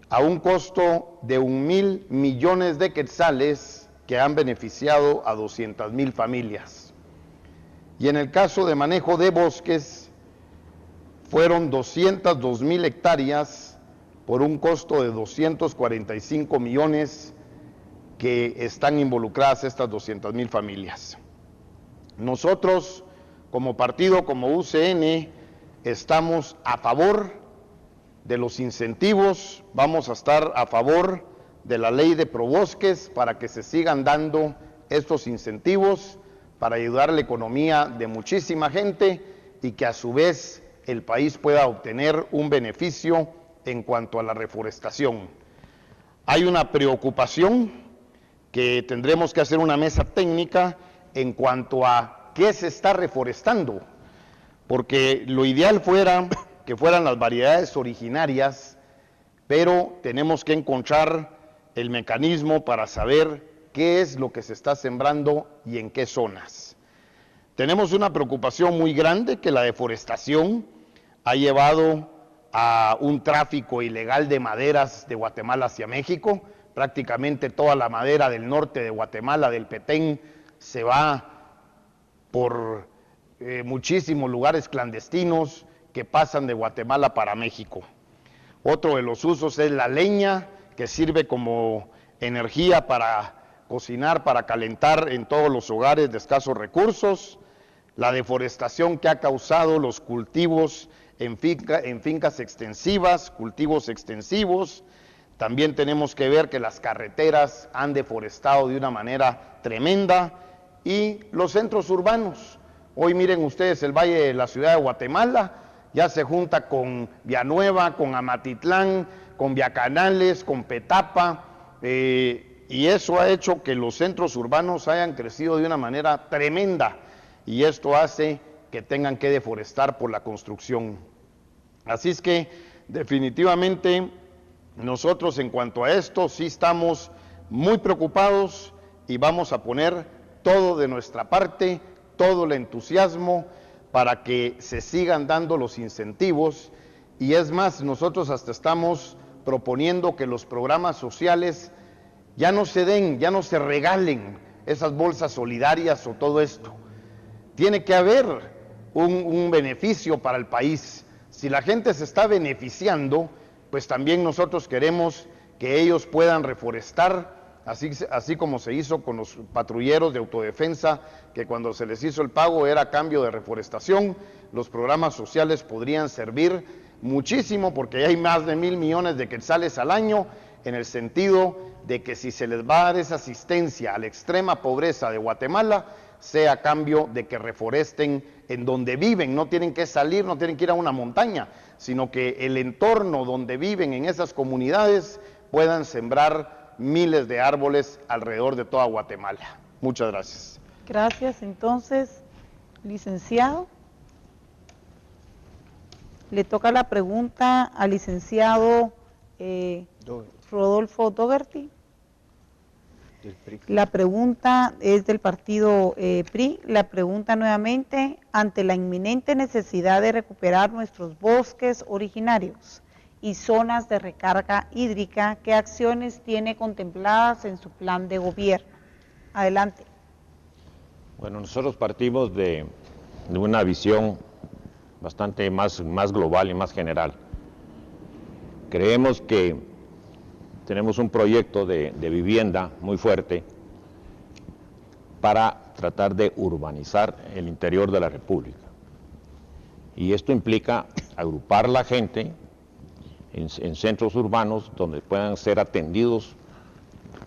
a un costo de 1,000 millones de quetzales que han beneficiado a 200,000 familias. Y en el caso de manejo de bosques, fueron 202,000 hectáreas por un costo de 245 millones que están involucradas estas 200,000 familias. Nosotros, como partido, como UCN, estamos a favor de los incentivos, vamos a estar a favor de la ley de probosques para que se sigan dando estos incentivos para ayudar a la economía de muchísima gente y que a su vez el país pueda obtener un beneficio en cuanto a la reforestación. Hay una preocupación que tendremos que hacer una mesa técnica en cuanto a qué se está reforestando, porque lo ideal fuera que fueran las variedades originarias, pero tenemos que encontrar el mecanismo para saber qué es lo que se está sembrando y en qué zonas. Tenemos una preocupación muy grande que la deforestación ha llevado a un tráfico ilegal de maderas de Guatemala hacia México. Prácticamente toda la madera del norte de Guatemala, del Petén, se va por muchísimos lugares clandestinos que pasan de Guatemala para México. Otro de los usos es la leña, que sirve como energía para cocinar, para calentar en todos los hogares de escasos recursos. La deforestación que ha causado los cultivos en fincas extensivas, cultivos extensivos. También tenemos que ver que las carreteras han deforestado de una manera tremenda, y los centros urbanos. Hoy miren ustedes el valle de la ciudad de Guatemala, ya se junta con Villanueva, con Amatitlán, con Villacanales, con Petapa, y eso ha hecho que los centros urbanos hayan crecido de una manera tremenda, y esto hace que tengan que deforestar por la construcción. Así es que definitivamente nosotros en cuanto a esto sí estamos muy preocupados y vamos a poner todo de nuestra parte, todo el entusiasmo para que se sigan dando los incentivos, y es más, nosotros hasta estamos proponiendo que los programas sociales ya no se den, ya no se regalen esas bolsas solidarias o todo esto. Tiene que haber un beneficio para el país. Si la gente se está beneficiando, pues también nosotros queremos que ellos puedan reforestar, así como se hizo con los patrulleros de autodefensa, que cuando se les hizo el pago era a cambio de reforestación. Los programas sociales podrían servir muchísimo porque hay más de 1,000 millones de quetzales al año, en el sentido de que si se les va a dar esa asistencia a la extrema pobreza de Guatemala, sea a cambio de que reforesten en donde viven. No tienen que salir, no tienen que ir a una montaña, sino que el entorno donde viven en esas comunidades puedan sembrar miles de árboles alrededor de toda Guatemala. Muchas gracias. Gracias. Entonces, licenciado, le toca la pregunta al licenciado Rodolfo Dougherty. La pregunta es del partido PRI. La pregunta nuevamente: ante la inminente necesidad de recuperar nuestros bosques originarios y zonas de recarga hídrica, ¿qué acciones tiene contempladas en su plan de gobierno? Adelante. Bueno, nosotros partimos de una visión bastante más global y más general. Creemos que tenemos un proyecto de vivienda muy fuerte para tratar de urbanizar el interior de la República. Y esto implica agrupar la gente en centros urbanos donde puedan ser atendidos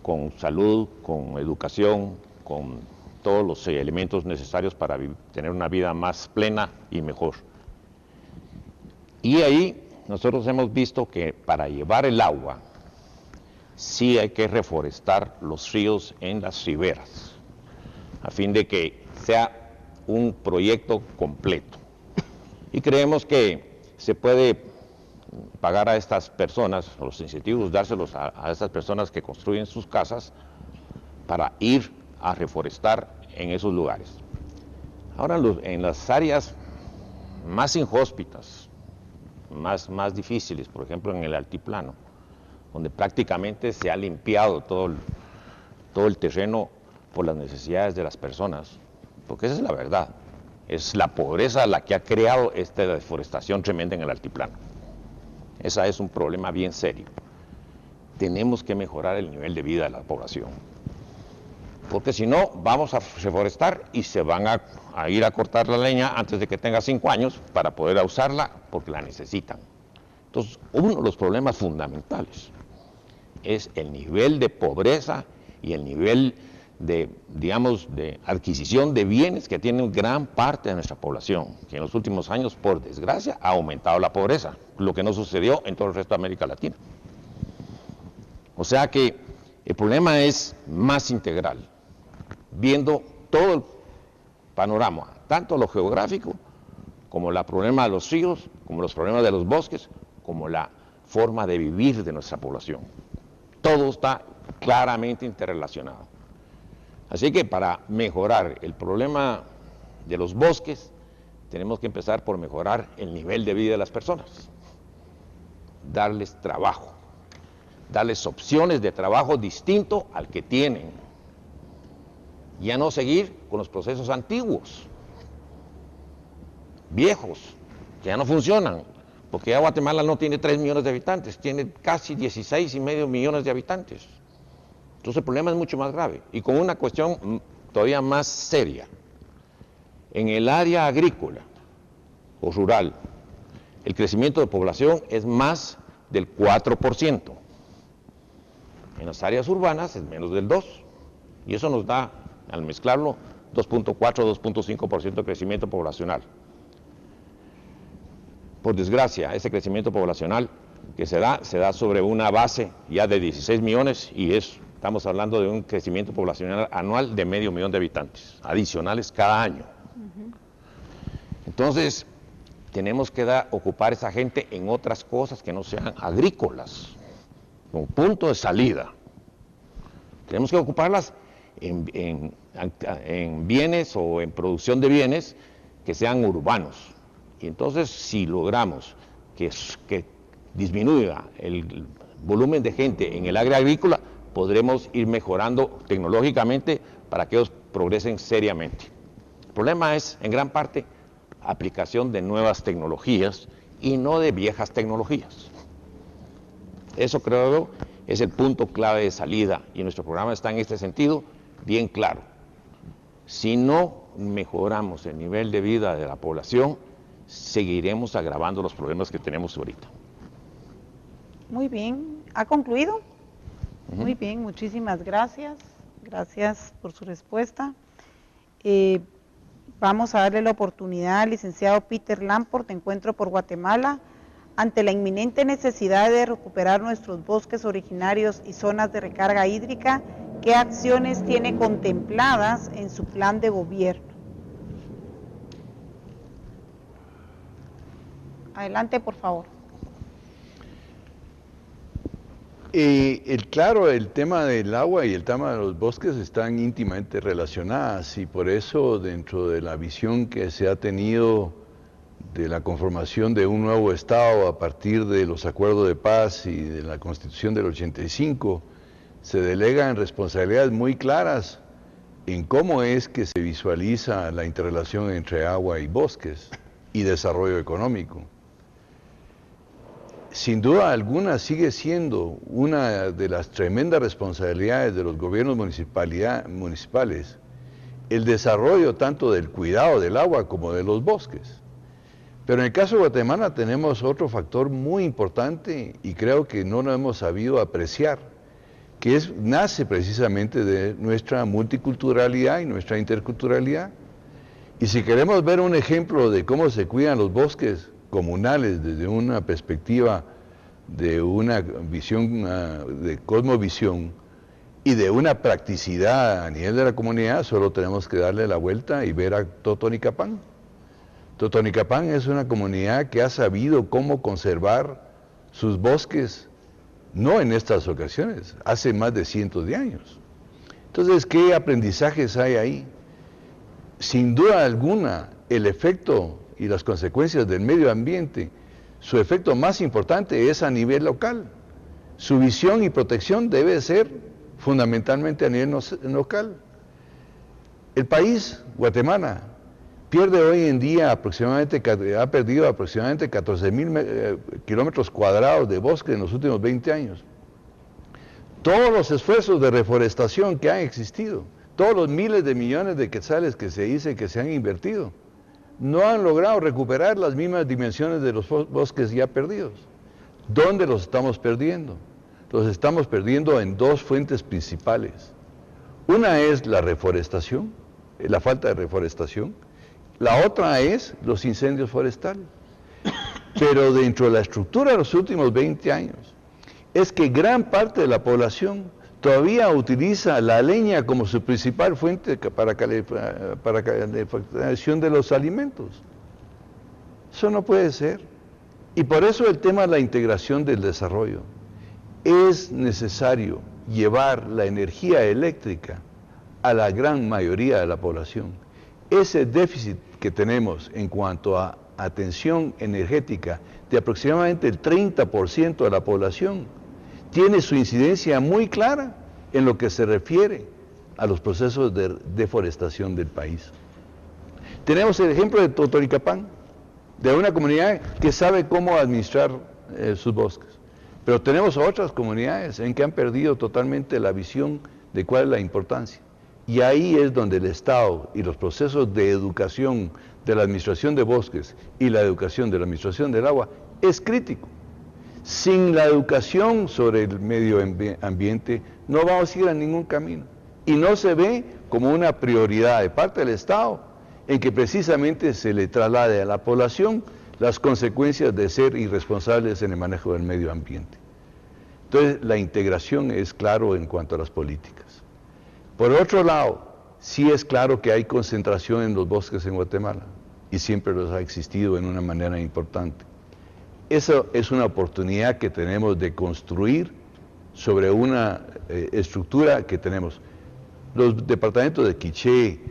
con salud, con educación, con todos los elementos necesarios para tener una vida más plena y mejor. Y ahí nosotros hemos visto que para llevar el agua, sí hay que reforestar los ríos en las riberas, a fin de que sea un proyecto completo. Y creemos que se puede pagar a estas personas, los incentivos, dárselos a estas personas que construyen sus casas para ir a reforestar en esos lugares. Ahora en las áreas más inhóspitas, más difíciles, por ejemplo en el altiplano, donde prácticamente se ha limpiado todo el terreno por las necesidades de las personas, porque esa es la verdad, es la pobreza la que ha creado esta deforestación tremenda en el altiplano. Ese es un problema bien serio. Tenemos que mejorar el nivel de vida de la población, porque si no vamos a reforestar y se van a ir a cortar la leña antes de que tenga 5 años para poder usarla porque la necesitan. Entonces, uno de los problemas fundamentales es el nivel de pobreza y el nivel de, digamos, de adquisición de bienes que tiene gran parte de nuestra población, que en los últimos años, por desgracia, ha aumentado la pobreza, lo que no sucedió en todo el resto de América Latina. O sea que el problema es más integral, viendo todo el panorama, tanto lo geográfico, como el problema de los ríos, como los problemas de los bosques, como la forma de vivir de nuestra población. Todo está claramente interrelacionado. Así que para mejorar el problema de los bosques, tenemos que empezar por mejorar el nivel de vida de las personas, darles trabajo, darles opciones de trabajo distinto al que tienen, ya no seguir con los procesos antiguos, viejos, que ya no funcionan, porque ya Guatemala no tiene 3 millones de habitantes, tiene casi 16,5 millones de habitantes. Entonces el problema es mucho más grave y con una cuestión todavía más seria. En el área agrícola o rural, el crecimiento de población es más del 4%. En las áreas urbanas es menos del 2%. Y eso nos da, al mezclarlo, 2.4, 2.5% de crecimiento poblacional. Por desgracia, ese crecimiento poblacional que se da sobre una base ya de 16 millones y estamos hablando de un crecimiento poblacional anual de 500,000 de habitantes, adicionales cada año. Entonces, tenemos que ocupar esa gente en otras cosas que no sean agrícolas, como punto de salida. Tenemos que ocuparlas en bienes o en producción de bienes que sean urbanos. Y entonces, si logramos que disminuya el volumen de gente en el área agrícola, podremos ir mejorando tecnológicamente para que ellos progresen seriamente. El problema es, en gran parte, aplicación de nuevas tecnologías y no de viejas tecnologías. Eso creo yo es el punto clave de salida y nuestro programa está en este sentido bien claro. Si no mejoramos el nivel de vida de la población, seguiremos agravando los problemas que tenemos ahorita. Muy bien, ¿ha concluido? Muy bien, muchísimas gracias. Gracias por su respuesta. Vamos a darle la oportunidad al licenciado Peter Lamport de Encuentro por Guatemala. Ante la inminente necesidad de recuperar nuestros bosques originarios y zonas de recarga hídrica, ¿qué acciones tiene contempladas en su plan de gobierno? Adelante, por favor. Claro, el tema del agua y el tema de los bosques están íntimamente relacionadas y por eso dentro de la visión que se ha tenido de la conformación de un nuevo Estado a partir de los acuerdos de paz y de la Constitución del 85, se delegan responsabilidades muy claras en cómo es que se visualiza la interrelación entre agua y bosques y desarrollo económico. Sin duda alguna sigue siendo una de las tremendas responsabilidades de los gobiernos municipales el desarrollo tanto del cuidado del agua como de los bosques. Pero en el caso de Guatemala tenemos otro factor muy importante y creo que no lo hemos sabido apreciar, que nace precisamente de nuestra multiculturalidad y nuestra interculturalidad. Y si queremos ver un ejemplo de cómo se cuidan los bosques comunales desde una perspectiva de una visión, de cosmovisión y de una practicidad a nivel de la comunidad, solo tenemos que darle la vuelta y ver a Totonicapán. Totonicapán es una comunidad que ha sabido cómo conservar sus bosques, no en estas ocasiones, hace más de cientos de años. Entonces, ¿qué aprendizajes hay ahí? Sin duda alguna, el efecto y las consecuencias del medio ambiente, su efecto más importante es a nivel local. Su visión y protección debe ser fundamentalmente a nivel local. El país, Guatemala, pierde hoy en día aproximadamente, ha perdido aproximadamente 14.000 kilómetros cuadrados de bosque en los últimos 20 años. Todos los esfuerzos de reforestación que han existido, todos los miles de millones de quetzales que se dice que se han invertido, no han logrado recuperar las mismas dimensiones de los bosques ya perdidos. ¿Dónde los estamos perdiendo? Los estamos perdiendo en dos fuentes principales. Una es la reforestación, la falta de reforestación. La otra es los incendios forestales. Pero dentro de la estructura de los últimos 20 años, es que gran parte de la población todavía utiliza la leña como su principal fuente para calefacción de los alimentos. Eso no puede ser. Y por eso el tema de la integración del desarrollo. Es necesario llevar la energía eléctrica a la gran mayoría de la población. Ese déficit que tenemos en cuanto a atención energética de aproximadamente el 30% de la población tiene su incidencia muy clara en lo que se refiere a los procesos de deforestación del país. Tenemos el ejemplo de Totonicapán, de una comunidad que sabe cómo administrar sus bosques, pero tenemos otras comunidades en que han perdido totalmente la visión de cuál es la importancia. Y ahí es donde el Estado y los procesos de educación de la administración de bosques y la educación de la administración del agua es crítico. Sin la educación sobre el medio ambiente no vamos a ir a ningún camino. Y no se ve como una prioridad de parte del Estado en que precisamente se le traslade a la población las consecuencias de ser irresponsables en el manejo del medio ambiente. Entonces, la integración es claro en cuanto a las políticas. Por otro lado, sí es claro que hay concentración en los bosques en Guatemala y siempre los ha existido en una manera importante. Eso es una oportunidad que tenemos de construir sobre una estructura que tenemos. Los departamentos de Quiché,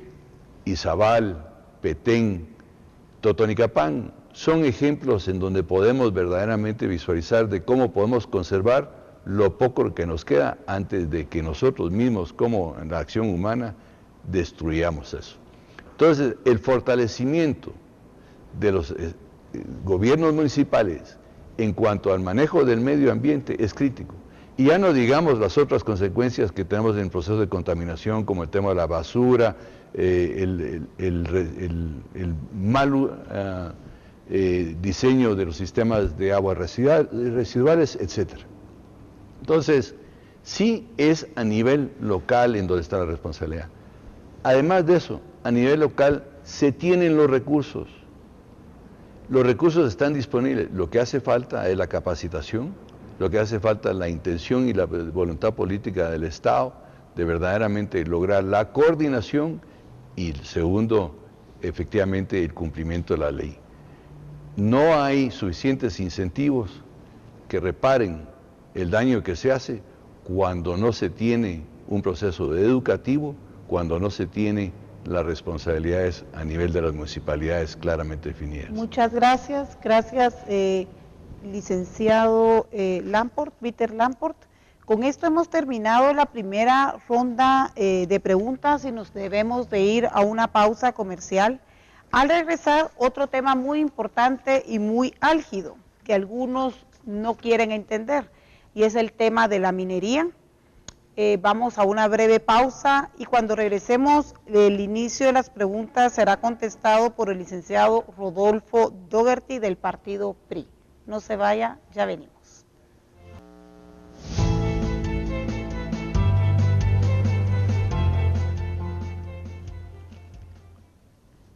Izabal, Petén, Totonicapán son ejemplos en donde podemos verdaderamente visualizar de cómo podemos conservar lo poco que nos queda antes de que nosotros mismos, como en la acción humana, destruyamos eso. Entonces, el fortalecimiento de los gobiernos municipales en cuanto al manejo del medio ambiente es crítico. Y ya no digamos las otras consecuencias que tenemos en el proceso de contaminación, como el tema de la basura, el mal diseño de los sistemas de aguas residuales, etc. Entonces, sí es a nivel local en donde está la responsabilidad. Además de eso, a nivel local se tienen los recursos. Los recursos están disponibles. Lo que hace falta es la capacitación, lo que hace falta es la intención y la voluntad política del Estado de verdaderamente lograr la coordinación y, segundo, efectivamente el cumplimiento de la ley. No hay suficientes incentivos que reparen el daño que se hace cuando no se tiene un proceso educativo, cuando no se tiene las responsabilidades a nivel de las municipalidades claramente definidas. Muchas gracias, licenciado Peter Lamport. Con esto hemos terminado la primera ronda de preguntas y nos debemos de ir a una pausa comercial. Al regresar, otro tema muy importante y muy álgido que algunos no quieren entender, y es el tema de la minería. Vamos a una breve pausa y cuando regresemos el inicio de las preguntas será contestado por el licenciado Rodolfo Dougherty del partido PRI. No se vaya, ya venimos.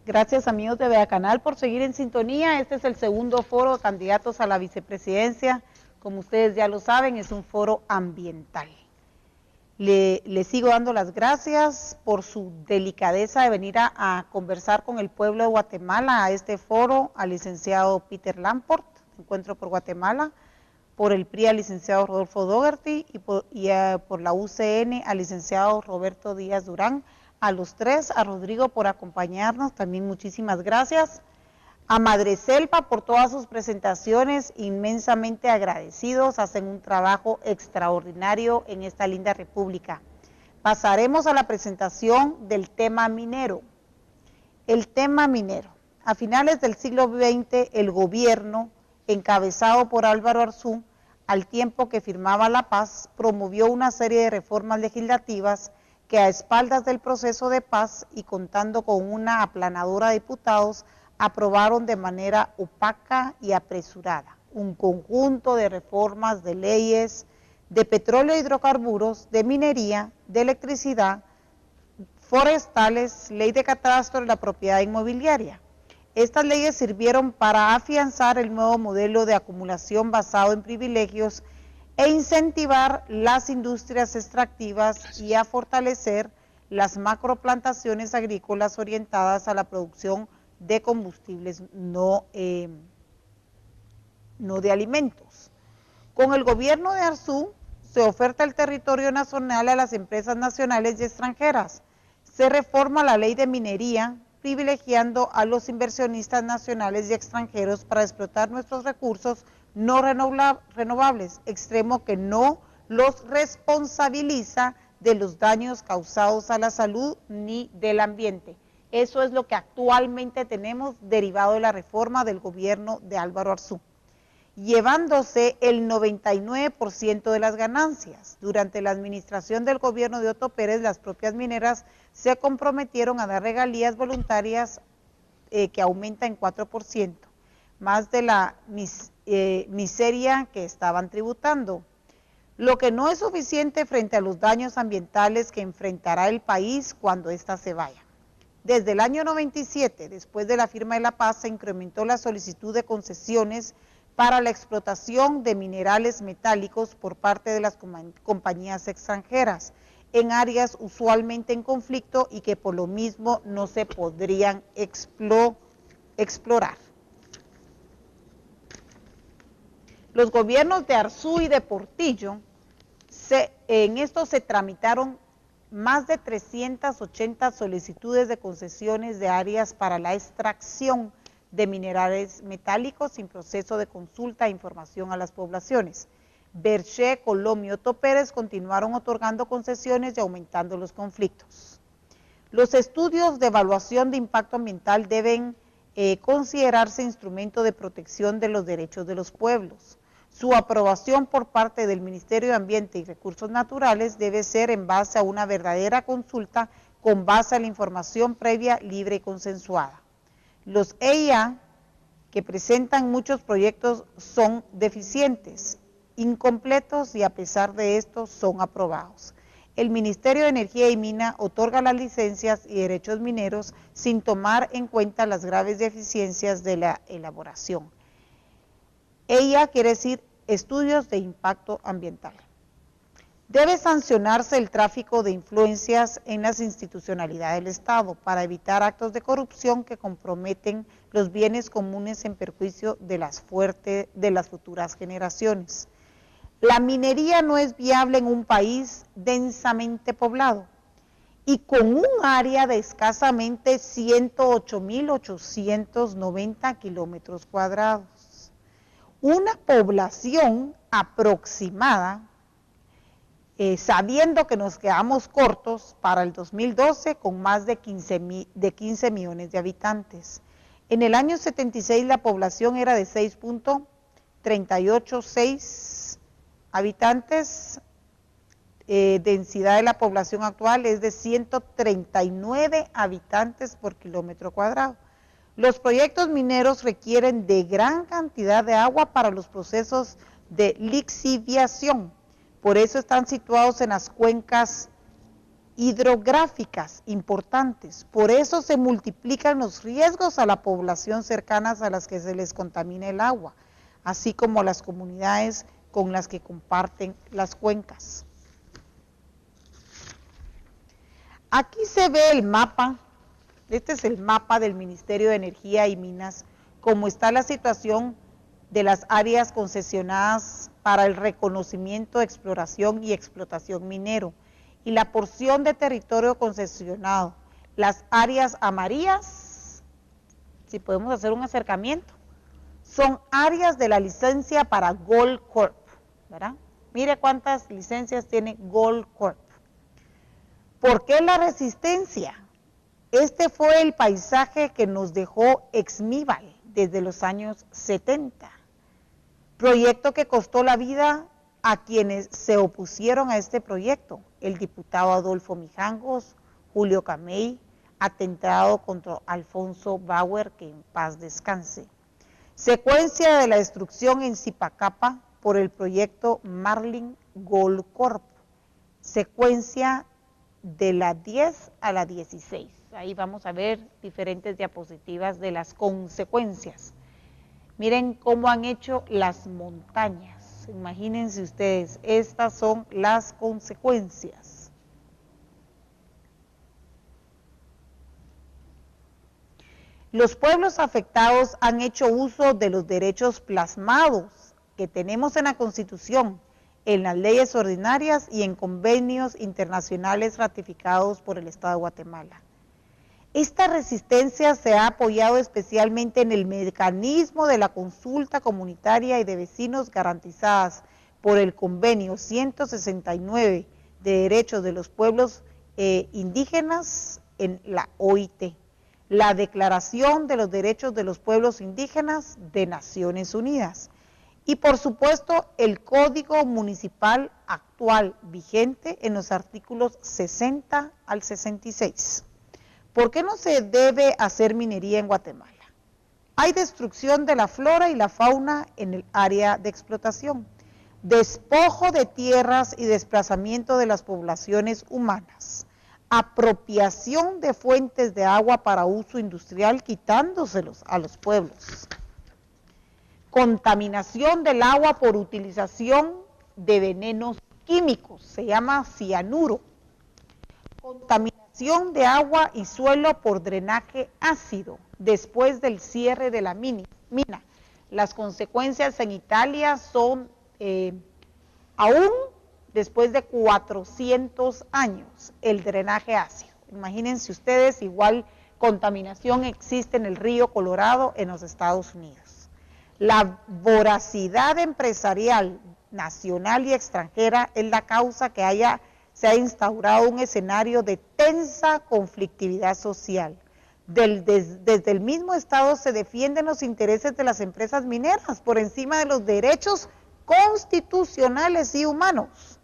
Gracias amigos de Vea Canal por seguir en sintonía. Este es el segundo foro de candidatos a la vicepresidencia. Como ustedes ya lo saben, es un foro ambiental. Le sigo dando las gracias por su delicadeza de venir a conversar con el pueblo de Guatemala a este foro, al licenciado Peter Lamport, Encuentro por Guatemala, por el PRI al licenciado Rodolfo Dougherty y por la UCN al licenciado Roberto Díaz Durán. A los tres, a Rodrigo por acompañarnos, también muchísimas gracias. A Madreselva por todas sus presentaciones, inmensamente agradecidos, hacen un trabajo extraordinario en esta linda república. Pasaremos a la presentación del tema minero. El tema minero. A finales del siglo XX, el gobierno, encabezado por Álvaro Arzú, al tiempo que firmaba la paz, promovió una serie de reformas legislativas que a espaldas del proceso de paz y contando con una aplanadora de diputados, aprobaron de manera opaca y apresurada un conjunto de reformas de leyes de petróleo e hidrocarburos, de minería, de electricidad, forestales, ley de catastro de la propiedad inmobiliaria. Estas leyes sirvieron para afianzar el nuevo modelo de acumulación basado en privilegios e incentivar las industrias extractivas y a fortalecer las macroplantaciones agrícolas orientadas a la producción de combustibles, no de alimentos. Con el gobierno de Arzú se oferta el territorio nacional a las empresas nacionales y extranjeras. Se reforma la ley de minería, privilegiando a los inversionistas nacionales y extranjeros para explotar nuestros recursos no renovables, extremo que no los responsabiliza de los daños causados a la salud ni del ambiente. Eso es lo que actualmente tenemos derivado de la reforma del gobierno de Álvaro Arzú, llevándose el 99% de las ganancias. Durante la administración del gobierno de Otto Pérez, las propias mineras se comprometieron a dar regalías voluntarias que aumentan en 4%, más de la miseria que estaban tributando, lo que no es suficiente frente a los daños ambientales que enfrentará el país cuando ésta se vaya. Desde el año 97, después de la firma de la paz, se incrementó la solicitud de concesiones para la explotación de minerales metálicos por parte de las compañías extranjeras en áreas usualmente en conflicto y que por lo mismo no se podrían explorar. Los gobiernos de Arzú y de Portillo, en esto se tramitaron más de 380 solicitudes de concesiones de áreas para la extracción de minerales metálicos sin proceso de consulta e información a las poblaciones. Berché, Colom y Otto Pérez continuaron otorgando concesiones y aumentando los conflictos. Los estudios de evaluación de impacto ambiental deben considerarse instrumento de protección de los derechos de los pueblos. Su aprobación por parte del Ministerio de Ambiente y Recursos Naturales debe ser en base a una verdadera consulta con base a la información previa, libre y consensuada. Los EIA que presentan muchos proyectos son deficientes, incompletos y a pesar de esto son aprobados. El Ministerio de Energía y Mina otorga las licencias y derechos mineros sin tomar en cuenta las graves deficiencias de la elaboración. EIA quiere decir estudios de impacto ambiental. Debe sancionarse el tráfico de influencias en las institucionalidades del Estado para evitar actos de corrupción que comprometen los bienes comunes en perjuicio de las futuras generaciones. La minería no es viable en un país densamente poblado y con un área de escasamente 108.890 kilómetros cuadrados. Una población aproximada, sabiendo que nos quedamos cortos para el 2012 con más de 15 millones de habitantes. En el año 76 la población era de 6.386 habitantes, densidad de la población actual es de 139 habitantes por kilómetro cuadrado. Los proyectos mineros requieren de gran cantidad de agua para los procesos de lixiviación, por eso están situados en las cuencas hidrográficas importantes. Por eso se multiplican los riesgos a la población cercanas a las que se les contamina el agua, así como a las comunidades con las que comparten las cuencas. Aquí se ve el mapa, este es el mapa del Ministerio de Energía y Minas, cómo está la situación de las áreas concesionadas para el reconocimiento, exploración y explotación minero, y la porción de territorio concesionado. Las áreas amarillas, si podemos hacer un acercamiento, son áreas de la licencia para Gold Corp, ¿verdad? Mire cuántas licencias tiene Gold Corp. ¿Por qué la resistencia? Este fue el paisaje que nos dejó Exmival desde los años 70, proyecto que costó la vida a quienes se opusieron a este proyecto, el diputado Adolfo Mijangos, Julio Camey, atentado contra Alfonso Bauer, que en paz descanse. Secuencia de la destrucción en Zipacapa por el proyecto Marlin Gold Corp, secuencia de la 10 a la 16. Ahí vamos a ver diferentes diapositivas de las consecuencias. Miren cómo han hecho las montañas. Imagínense ustedes, estas son las consecuencias. Los pueblos afectados han hecho uso de los derechos plasmados que tenemos en la Constitución, en las leyes ordinarias y en convenios internacionales ratificados por el Estado de Guatemala. Esta resistencia se ha apoyado especialmente en el mecanismo de la consulta comunitaria y de vecinos garantizadas por el convenio 169 de derechos de los pueblos indígenas en la OIT, la Declaración de los Derechos de los Pueblos Indígenas de Naciones Unidas, y por supuesto el Código Municipal actual vigente en los artículos 60 al 66. ¿Por qué no se debe hacer minería en Guatemala? Hay destrucción de la flora y la fauna en el área de explotación, despojo de tierras y desplazamiento de las poblaciones humanas, apropiación de fuentes de agua para uso industrial quitándoselos a los pueblos, contaminación del agua por utilización de venenos químicos, se llama cianuro, contaminación de agua y suelo por drenaje ácido después del cierre de la mina. Las consecuencias en Italia son aún después de 400 años el drenaje ácido. Imagínense ustedes, igual contaminación existe en el río Colorado en los Estados Unidos. La voracidad empresarial nacional y extranjera es la causa que se ha instaurado un escenario de tensa conflictividad social. Desde el mismo Estado se defienden los intereses de las empresas mineras por encima de los derechos constitucionales y humanos.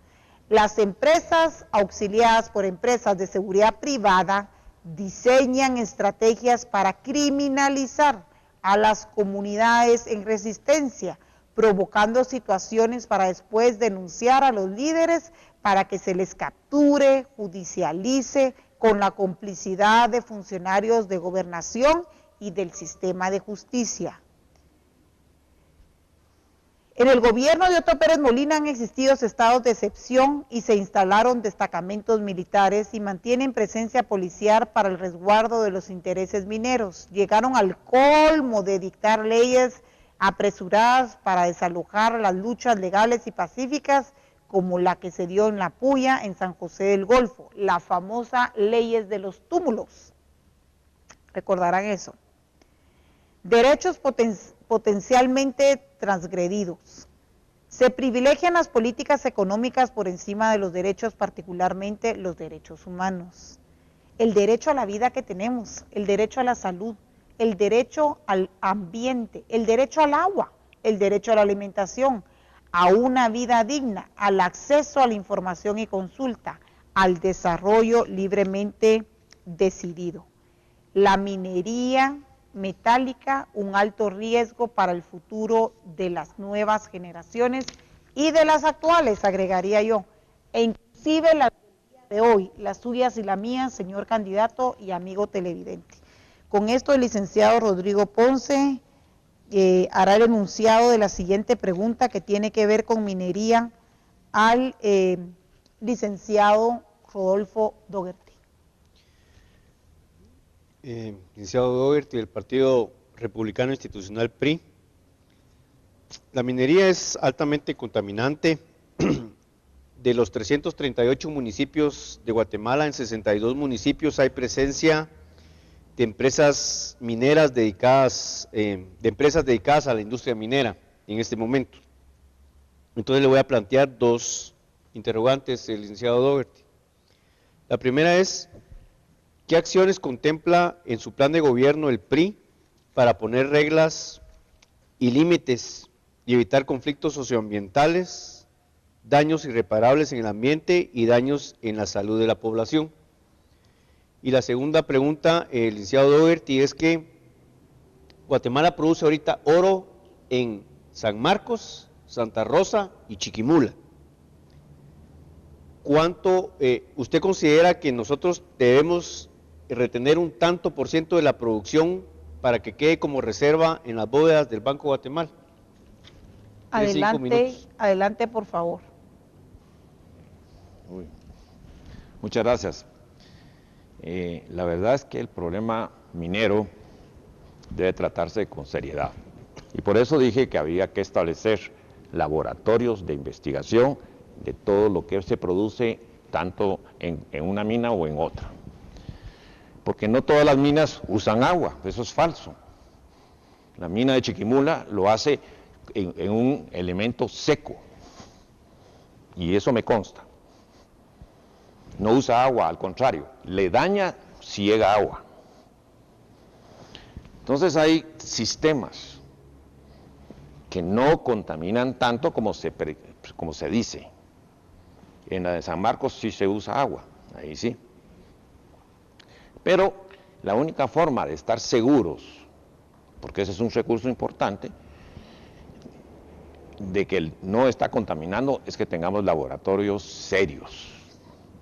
Las empresas auxiliadas por empresas de seguridad privada diseñan estrategias para criminalizar a las comunidades en resistencia, provocando situaciones para después denunciar a los líderes para que se les capture, judicialice, con la complicidad de funcionarios de gobernación y del sistema de justicia. En el gobierno de Otto Pérez Molina han existido estados de excepción y se instalaron destacamentos militares y mantienen presencia policial para el resguardo de los intereses mineros. Llegaron al colmo de dictar leyes apresuradas para desalojar las luchas legales y pacíficas, como la que se dio en La Puya, en San José del Golfo, la famosa leyes de los túmulos. Recordarán eso. Derechos potencialmente transgredidos. Se privilegian las políticas económicas por encima de los derechos, particularmente los derechos humanos. El derecho a la vida que tenemos, el derecho a la salud, el derecho al ambiente, el derecho al agua, el derecho a la alimentación, a una vida digna, al acceso a la información y consulta, al desarrollo libremente decidido. La minería metálica, un alto riesgo para el futuro de las nuevas generaciones y de las actuales, agregaría yo, e inclusive la de hoy, las suyas y las mías, señor candidato y amigo televidente. Con esto, el licenciado Rodrigo Ponce hará el enunciado de la siguiente pregunta que tiene que ver con minería al licenciado Rodolfo Dougherty. Licenciado Dougherty, del Partido Republicano Institucional PRI. La minería es altamente contaminante. De los 338 municipios de Guatemala, en 62 municipios hay presencia de empresas mineras dedicadas, a la industria minera en este momento. Entonces le voy a plantear dos interrogantes, licenciado Dougherty. La primera es, ¿qué acciones contempla en su plan de gobierno el PRI para poner reglas y límites y evitar conflictos socioambientales, daños irreparables en el ambiente y daños en la salud de la población? Y la segunda pregunta, licenciado Dougherty, es que Guatemala produce ahorita oro en San Marcos, Santa Rosa y Chiquimula. ¿Cuánto usted considera que nosotros debemos retener un tanto por ciento de la producción para que quede como reserva en las bóvedas del Banco Guatemala? Adelante, por favor. Muchas gracias. La verdad es que el problema minero debe tratarse con seriedad. Y por eso dije que había que establecer laboratorios de investigación de todo lo que se produce, tanto en una mina o en otra. Porque no todas las minas usan agua, eso es falso. La mina de Chiquimula lo hace en un elemento seco, y eso me consta. No usa agua, al contrario, le daña si llega agua. Entonces hay sistemas que no contaminan tanto como se dice. En la de San Marcos sí se usa agua, ahí sí. Pero la única forma de estar seguros, porque ese es un recurso importante, de que no está contaminando, es que tengamos laboratorios serios.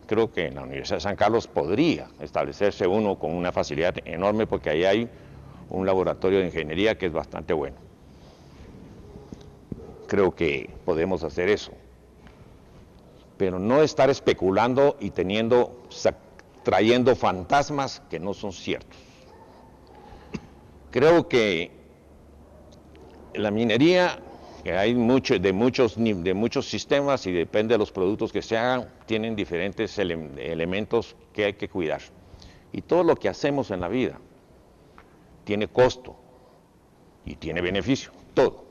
Creo que en la Universidad de San Carlos podría establecerse uno con una facilidad enorme, porque ahí hay un laboratorio de ingeniería que es bastante bueno. Creo que podemos hacer eso. Pero no estar especulando y trayendo fantasmas que no son ciertos. Creo que la minería, que hay de muchos sistemas y depende de los productos que se hagan, tienen diferentes elementos que hay que cuidar. Y todo lo que hacemos en la vida tiene costo y tiene beneficio, todo.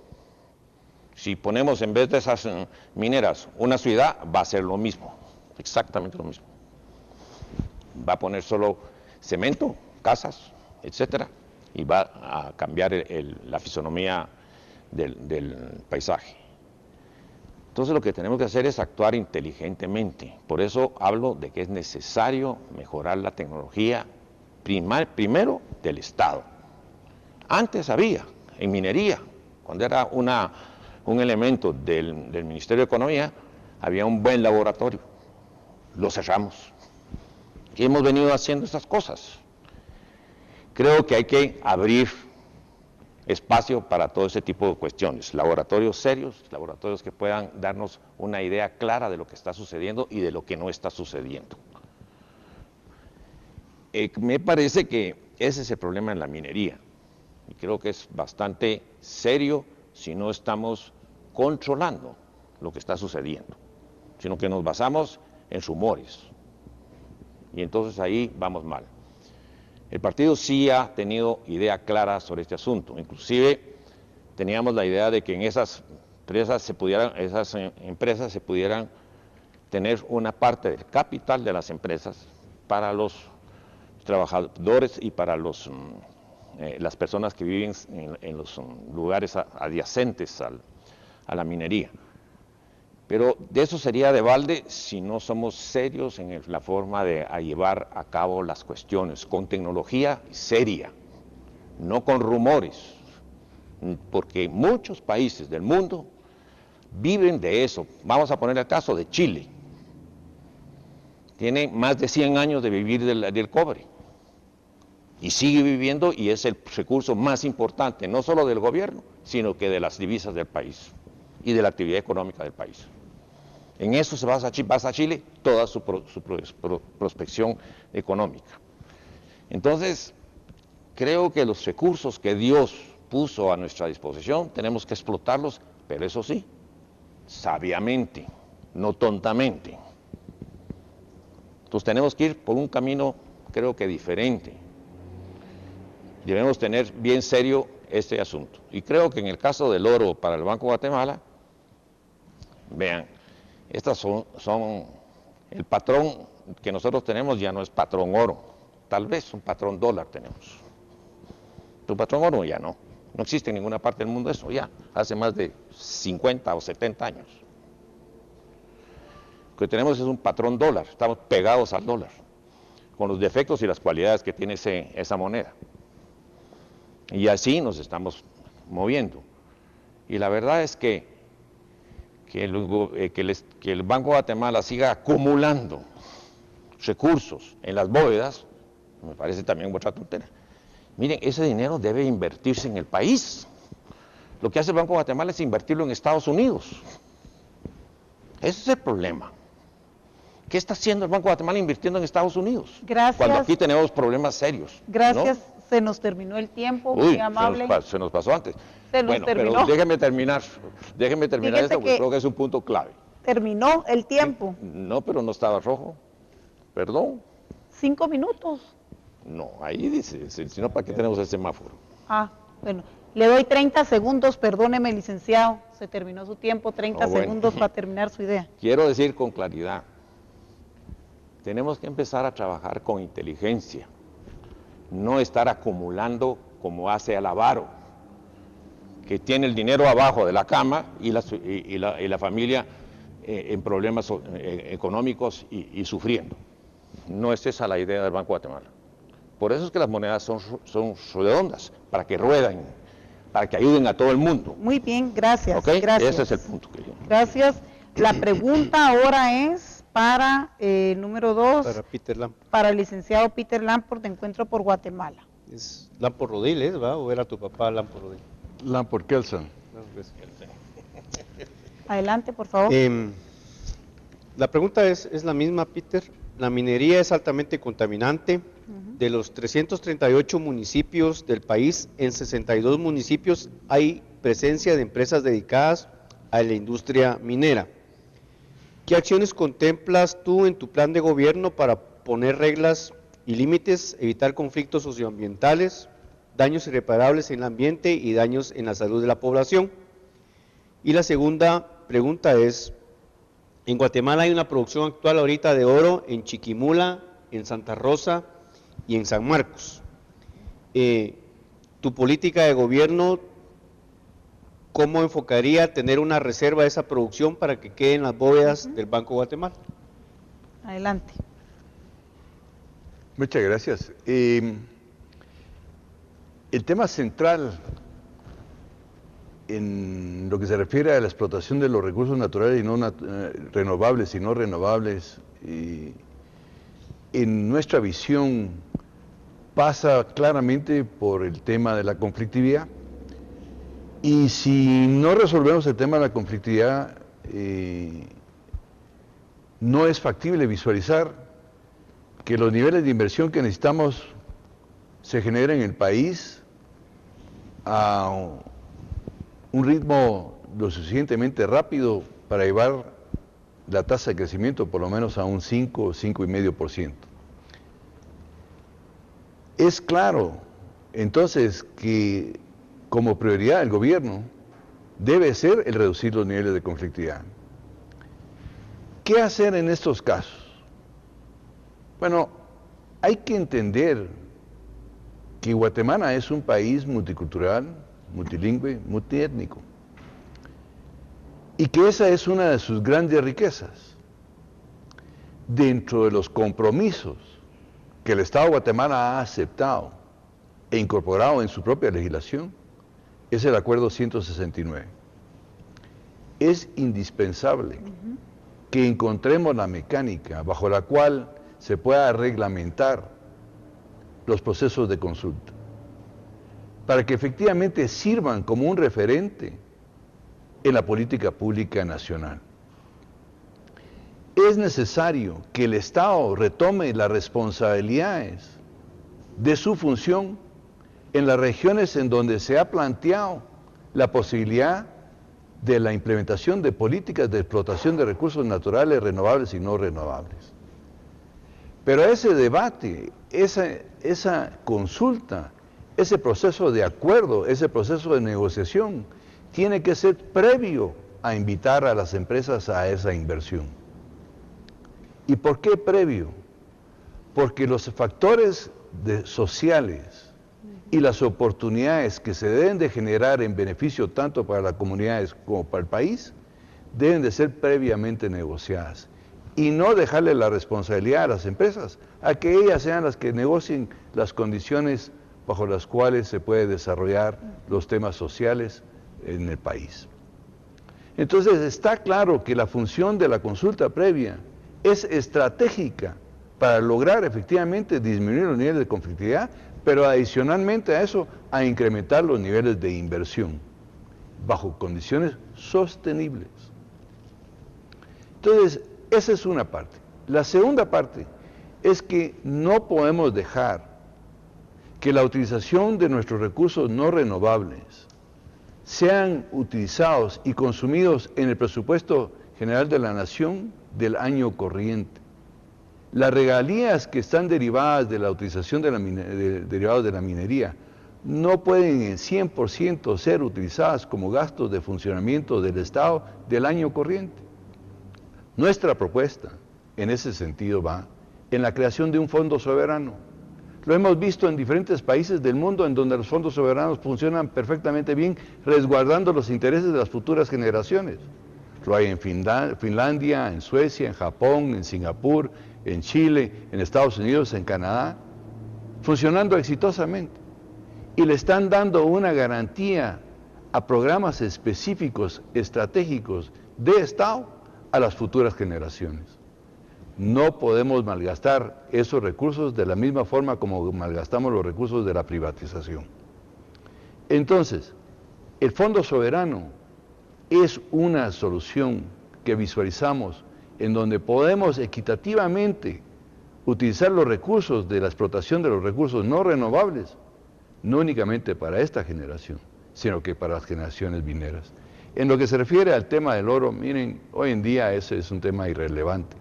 Si ponemos en vez de esas mineras una ciudad, va a ser lo mismo, exactamente lo mismo. Va a poner solo cemento, casas, etcétera, y va a cambiar la fisonomía del paisaje. Entonces lo que tenemos que hacer es actuar inteligentemente. Por eso hablo de que es necesario mejorar la tecnología primero del Estado. Antes había, en minería, cuando era un elemento del Ministerio de Economía, había un buen laboratorio. Lo cerramos. Y hemos venido haciendo estas cosas. Creo que hay que abrir espacio para todo ese tipo de cuestiones, laboratorios serios, laboratorios que puedan darnos una idea clara de lo que está sucediendo y de lo que no está sucediendo. Me parece que ese es el problema en la minería, y creo que es bastante serio si no estamos controlando lo que está sucediendo, sino que nos basamos en rumores, y entonces ahí vamos mal. El partido sí ha tenido idea clara sobre este asunto. Inclusive teníamos la idea de que en esas empresas se pudieran tener una parte del capital de las empresas para los trabajadores y para las personas que viven en los lugares adyacentes a la minería. Pero de eso sería de balde si no somos serios en la forma de llevar a cabo las cuestiones, con tecnología seria, no con rumores, porque muchos países del mundo viven de eso. Vamos a poner el caso de Chile. tiene más de 100 años de vivir del cobre. Y sigue viviendo y es el recurso más importante, no solo del gobierno, sino que de las divisas del país y de la actividad económica del país. En eso se basa Chile toda su prospección económica. Entonces, creo que los recursos que Dios puso a nuestra disposición tenemos que explotarlos, pero eso sí, sabiamente, no tontamente. Entonces tenemos que ir por un camino, creo que diferente. Debemos tener bien serio este asunto. Y creo que en el caso del oro para el Banco de Guatemala, vean, estas son el patrón que nosotros tenemos ya no es patrón oro, tal vez un patrón dólar tenemos. Tu patrón oro ya no existe en ninguna parte del mundo eso, ya hace más de 50 o 70 años. Lo que tenemos es un patrón dólar, estamos pegados al dólar, con los defectos y las cualidades que tiene esa moneda. Y así nos estamos moviendo. Y la verdad es que el Banco de Guatemala siga acumulando recursos en las bóvedas, me parece también otra tontera. Miren, ese dinero debe invertirse en el país. Lo que hace el Banco de Guatemala es invertirlo en Estados Unidos. Ese es el problema. ¿Qué está haciendo el Banco de Guatemala invirtiendo en Estados Unidos? Gracias. Cuando aquí tenemos problemas serios. Gracias, ¿no? Se nos terminó el tiempo, Uy, muy amable. se nos pasó antes. Terminó. Pero déjeme terminar Fíjese esto porque creo que es un punto clave. Terminó el tiempo. No, pero no estaba rojo. Perdón. 5 minutos. No, ahí dice, si no, ¿para qué tenemos el semáforo? Bueno, le doy 30 segundos, perdóneme, licenciado, se terminó su tiempo, 30 segundos para terminar su idea. Quiero decir con claridad, tenemos que empezar a trabajar con inteligencia, no estar acumulando como hace el avaro, que tiene el dinero abajo de la cama y la familia en problemas económicos y sufriendo. No es esa la idea del Banco de Guatemala. Por eso es que las monedas son redondas, para que ruedan, para que ayuden a todo el mundo. Muy bien, gracias. ¿Okay? Gracias. Ese es el punto que yo. Gracias. La pregunta ahora es para número 2. Para Peter Lamport. Para el licenciado Peter Lamport, de Encuentro por Guatemala. Es Lamport Rodiles, ¿va? ¿O era tu papá Lamport Rodiles? Lamport Kelsen. Adelante, por favor. La pregunta es la misma, Peter. La minería es altamente contaminante. De los 338 municipios del país, en 62 municipios hay presencia de empresas dedicadas a la industria minera. ¿Qué acciones contemplas tú en tu plan de gobierno para poner reglas y límites, evitar conflictos socioambientales, daños irreparables en el ambiente y daños en la salud de la población? Y la segunda pregunta es, en Guatemala hay una producción actual ahorita de oro en Chiquimula, en Santa Rosa y en San Marcos. Tu política de gobierno, ¿cómo enfocaría tener una reserva de esa producción para que quede en las bóvedas del Banco de Guatemala? Adelante. Muchas gracias. El tema central en lo que se refiere a la explotación de los recursos naturales y no renovables y no renovables, en nuestra visión pasa claramente por el tema de la conflictividad. Y si no resolvemos el tema de la conflictividad, no es factible visualizar que los niveles de inversión que necesitamos se generen en el país a un ritmo lo suficientemente rápido para llevar la tasa de crecimiento por lo menos a un 5 o 5,5%. Es claro, entonces, que como prioridad el gobierno debe ser el reducir los niveles de conflictividad. ¿Qué hacer en estos casos? Bueno, hay que entender que Guatemala es un país multicultural, multilingüe, multiétnico, y que esa es una de sus grandes riquezas. Dentro de los compromisos que el Estado de Guatemala ha aceptado e incorporado en su propia legislación, es el Acuerdo 169. Es indispensable que encontremos la mecánica bajo la cual se pueda reglamentar los procesos de consulta, para que efectivamente sirvan como un referente en la política pública nacional. Es necesario que el Estado retome las responsabilidades de su función en las regiones en donde se ha planteado la posibilidad de la implementación de políticas de explotación de recursos naturales renovables y no renovables. Pero ese debate, esa consulta, ese proceso de acuerdo, ese proceso de negociación, tiene que ser previo a invitar a las empresas a esa inversión. ¿Y por qué previo? Porque los factores sociales y las oportunidades que se deben de generar en beneficio tanto para las comunidades como para el país, deben de ser previamente negociadas. Y no dejarle la responsabilidad a las empresas, a que ellas sean las que negocien las condiciones bajo las cuales se puede desarrollar los temas sociales en el país. Entonces está claro que la función de la consulta previa es estratégica para lograr efectivamente disminuir los niveles de conflictividad, pero adicionalmente a eso, a incrementar los niveles de inversión bajo condiciones sostenibles. Entonces, esa es una parte. La segunda parte es que no podemos dejar que la utilización de nuestros recursos no renovables sean utilizados y consumidos en el presupuesto general de la nación del año corriente. Las regalías que están derivadas de la utilización derivados de la minería no pueden en 100% ser utilizadas como gastos de funcionamiento del Estado del año corriente. Nuestra propuesta en ese sentido va en la creación de un fondo soberano. Lo hemos visto en diferentes países del mundo en donde los fondos soberanos funcionan perfectamente bien, resguardando los intereses de las futuras generaciones. Lo hay en Finlandia, en Suecia, en Japón, en Singapur, en Chile, en Estados Unidos, en Canadá, funcionando exitosamente. Y le están dando una garantía a programas específicos, estratégicos de Estado a las futuras generaciones. No podemos malgastar esos recursos de la misma forma como malgastamos los recursos de la privatización. Entonces, el Fondo Soberano es una solución que visualizamos en donde podemos equitativamente utilizar los recursos de la explotación de los recursos no renovables, no únicamente para esta generación, sino que para las generaciones venideras. En lo que se refiere al tema del oro, miren, hoy en día ese es un tema irrelevante.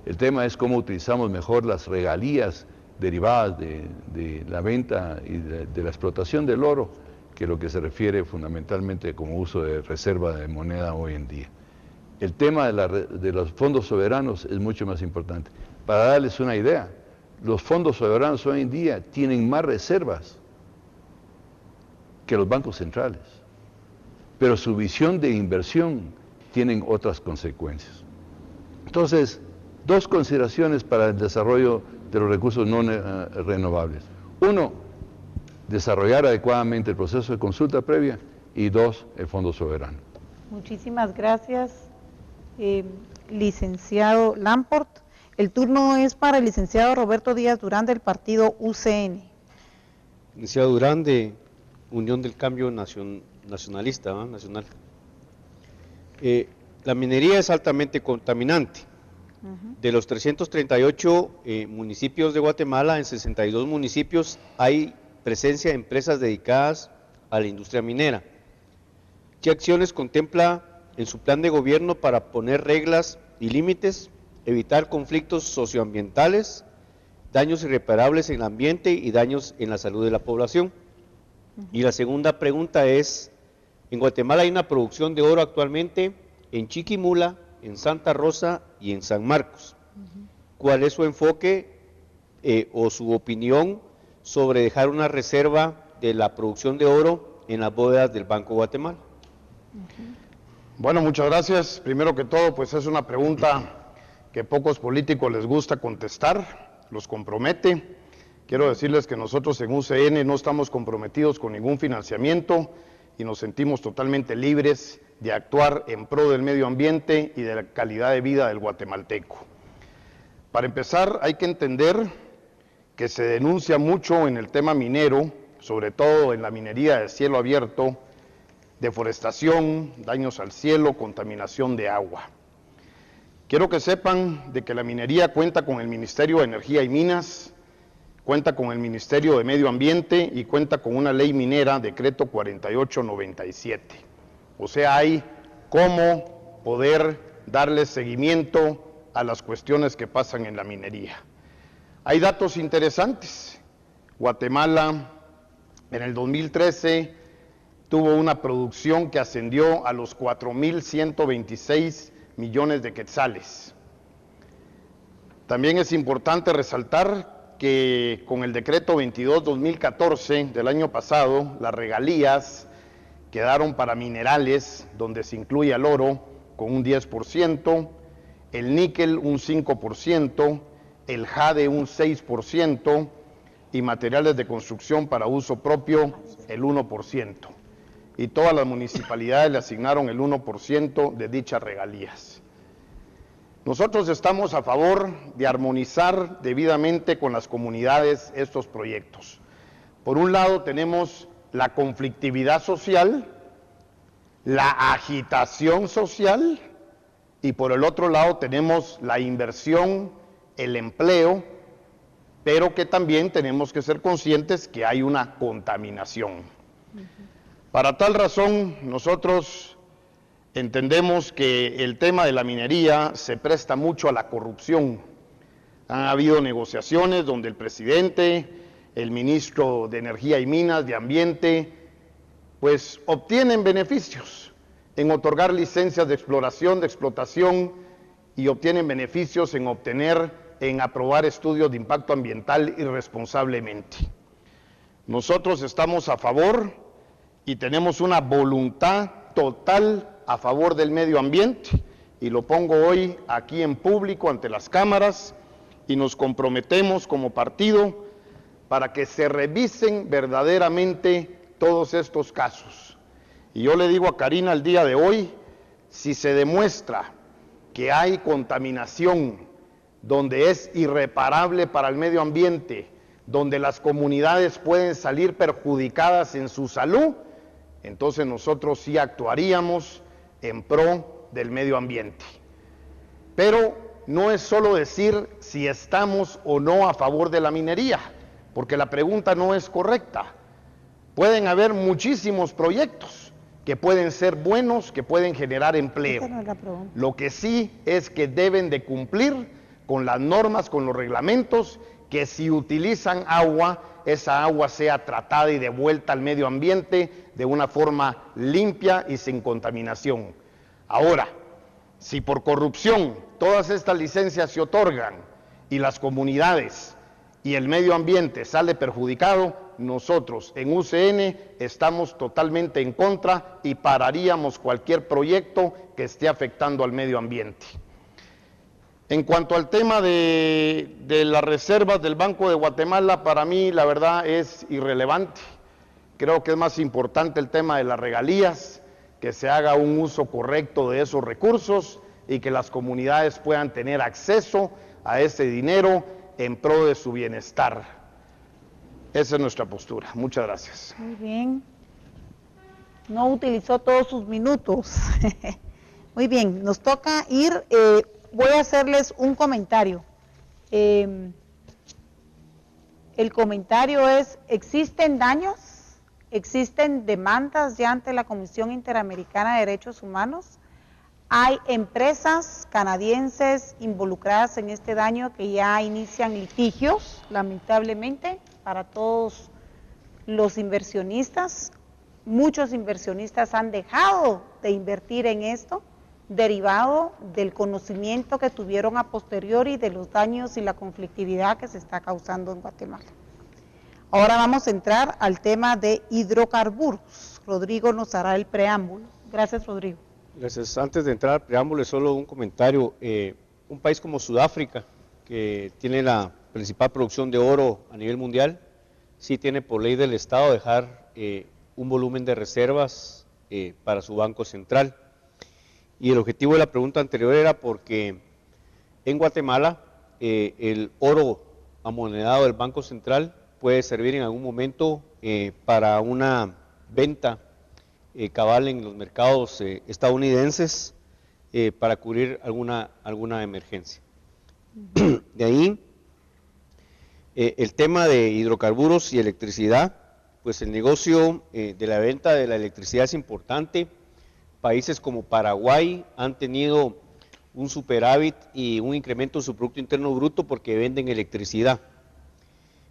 El tema es cómo utilizamos mejor las regalías derivadas de la venta y de la explotación del oro, que lo que se refiere fundamentalmente como uso de reserva de moneda hoy en día. El tema de los fondos soberanos es mucho más importante. Para darles una idea, los fondos soberanos hoy en día tienen más reservas que los bancos centrales, pero su visión de inversión tienen otras consecuencias. Entonces, dos consideraciones para el desarrollo de los recursos no renovables. Uno, desarrollar adecuadamente el proceso de consulta previa, y dos, el Fondo Soberano. Muchísimas gracias, licenciado Lamport. El turno es para el licenciado Roberto Díaz Durán del partido UCN. Licenciado Durán de Unión del Cambio Nacionalista, ¿no? Nacional. La minería es altamente contaminante. De los 338 municipios de Guatemala, en 62 municipios hay presencia de empresas dedicadas a la industria minera. ¿Qué acciones contempla en su plan de gobierno para poner reglas y límites, evitar conflictos socioambientales, daños irreparables en el ambiente y daños en la salud de la población? Y la segunda pregunta es, en Guatemala hay una producción de oro actualmente en Chiquimula, en Santa Rosa y en San Marcos. ¿Cuál es su enfoque o su opinión sobre dejar una reserva de la producción de oro en las bóvedas del Banco Guatemala? Bueno, muchas gracias. Primero que todo, pues es una pregunta que pocos políticos les gusta contestar, los compromete. Quiero decirles que nosotros en UCN no estamos comprometidos con ningún financiamiento y nos sentimos totalmente libres de actuar en pro del medio ambiente y de la calidad de vida del guatemalteco. Para empezar, hay que entender que se denuncia mucho en el tema minero, sobre todo en la minería de cielo abierto, deforestación, daños al cielo, contaminación de agua. Quiero que sepan de que la minería cuenta con el Ministerio de Energía y Minas, cuenta con el Ministerio de Medio Ambiente y cuenta con una ley minera, decreto 4897. O sea, hay cómo poder darle seguimiento a las cuestiones que pasan en la minería. Hay datos interesantes. Guatemala en el 2013 tuvo una producción que ascendió a los 4.126 millones de quetzales. También es importante resaltar que con el decreto 22-2014 del año pasado, las regalías quedaron para minerales, donde se incluye el oro con un 10%, el níquel un 5%, el jade un 6% y materiales de construcción para uso propio el 1%. Y todas las municipalidades le asignaron el 1% de dichas regalías. Nosotros estamos a favor de armonizar debidamente con las comunidades estos proyectos. Por un lado tenemos la conflictividad social, la agitación social, y por el otro lado tenemos la inversión, el empleo, pero que también tenemos que ser conscientes que hay una contaminación. Para tal razón, nosotros entendemos que el tema de la minería se presta mucho a la corrupción. Han habido negociaciones donde el presidente, el ministro de Energía y Minas, de Ambiente, pues obtienen beneficios en otorgar licencias de exploración, de explotación, y obtienen beneficios en aprobar estudios de impacto ambiental irresponsablemente. Nosotros estamos a favor y tenemos una voluntad total a favor del medio ambiente, y lo pongo hoy aquí en público ante las cámaras, y nos comprometemos como partido para que se revisen verdaderamente todos estos casos. Y yo le digo a Karina el día de hoy, si se demuestra que hay contaminación donde es irreparable para el medio ambiente, donde las comunidades pueden salir perjudicadas en su salud, entonces nosotros sí actuaríamos en pro del medio ambiente. Pero no es solo decir si estamos o no a favor de la minería, porque la pregunta no es correcta. Pueden haber muchísimos proyectos que pueden ser buenos, que pueden generar empleo. Esa no es la pregunta. Lo que sí es que deben de cumplir con las normas, con los reglamentos, que si utilizan agua, esa agua sea tratada y devuelta al medio ambiente de una forma limpia y sin contaminación. Ahora, si por corrupción todas estas licencias se otorgan y las comunidades y el medio ambiente sale perjudicado, nosotros en UCN estamos totalmente en contra y pararíamos cualquier proyecto que esté afectando al medio ambiente. En cuanto al tema de las reservas del Banco de Guatemala, para mí la verdad es irrelevante. Creo que es más importante el tema de las regalías, que se haga un uso correcto de esos recursos y que las comunidades puedan tener acceso a ese dinero en pro de su bienestar. Esa es nuestra postura. Muchas gracias. Muy bien. No utilizó todos sus minutos. Muy bien, nos toca ir. Voy a hacerles un comentario. El comentario es: ¿existen daños? ¿Existen demandas ya ante la Comisión Interamericana de Derechos Humanos? Hay empresas canadienses involucradas en este daño que ya inician litigios, lamentablemente, para todos los inversionistas. Muchos inversionistas han dejado de invertir en esto, derivado del conocimiento que tuvieron a posteriori de los daños y la conflictividad que se está causando en Guatemala. Ahora vamos a entrar al tema de hidrocarburos. Rodrigo nos hará el preámbulo. Gracias, Rodrigo. Gracias. Antes de entrar al preámbulo, solo un comentario. Un país como Sudáfrica, que tiene la principal producción de oro a nivel mundial, sí tiene por ley del Estado dejar un volumen de reservas para su Banco Central. Y el objetivo de la pregunta anterior era porque en Guatemala el oro amonedado del Banco Central puede servir en algún momento para una venta cabal en los mercados estadounidenses para cubrir alguna emergencia. De ahí, el tema de hidrocarburos y electricidad, pues el negocio de la venta de la electricidad es importante. Países como Paraguay han tenido un superávit y un incremento en su Producto Interno Bruto porque venden electricidad.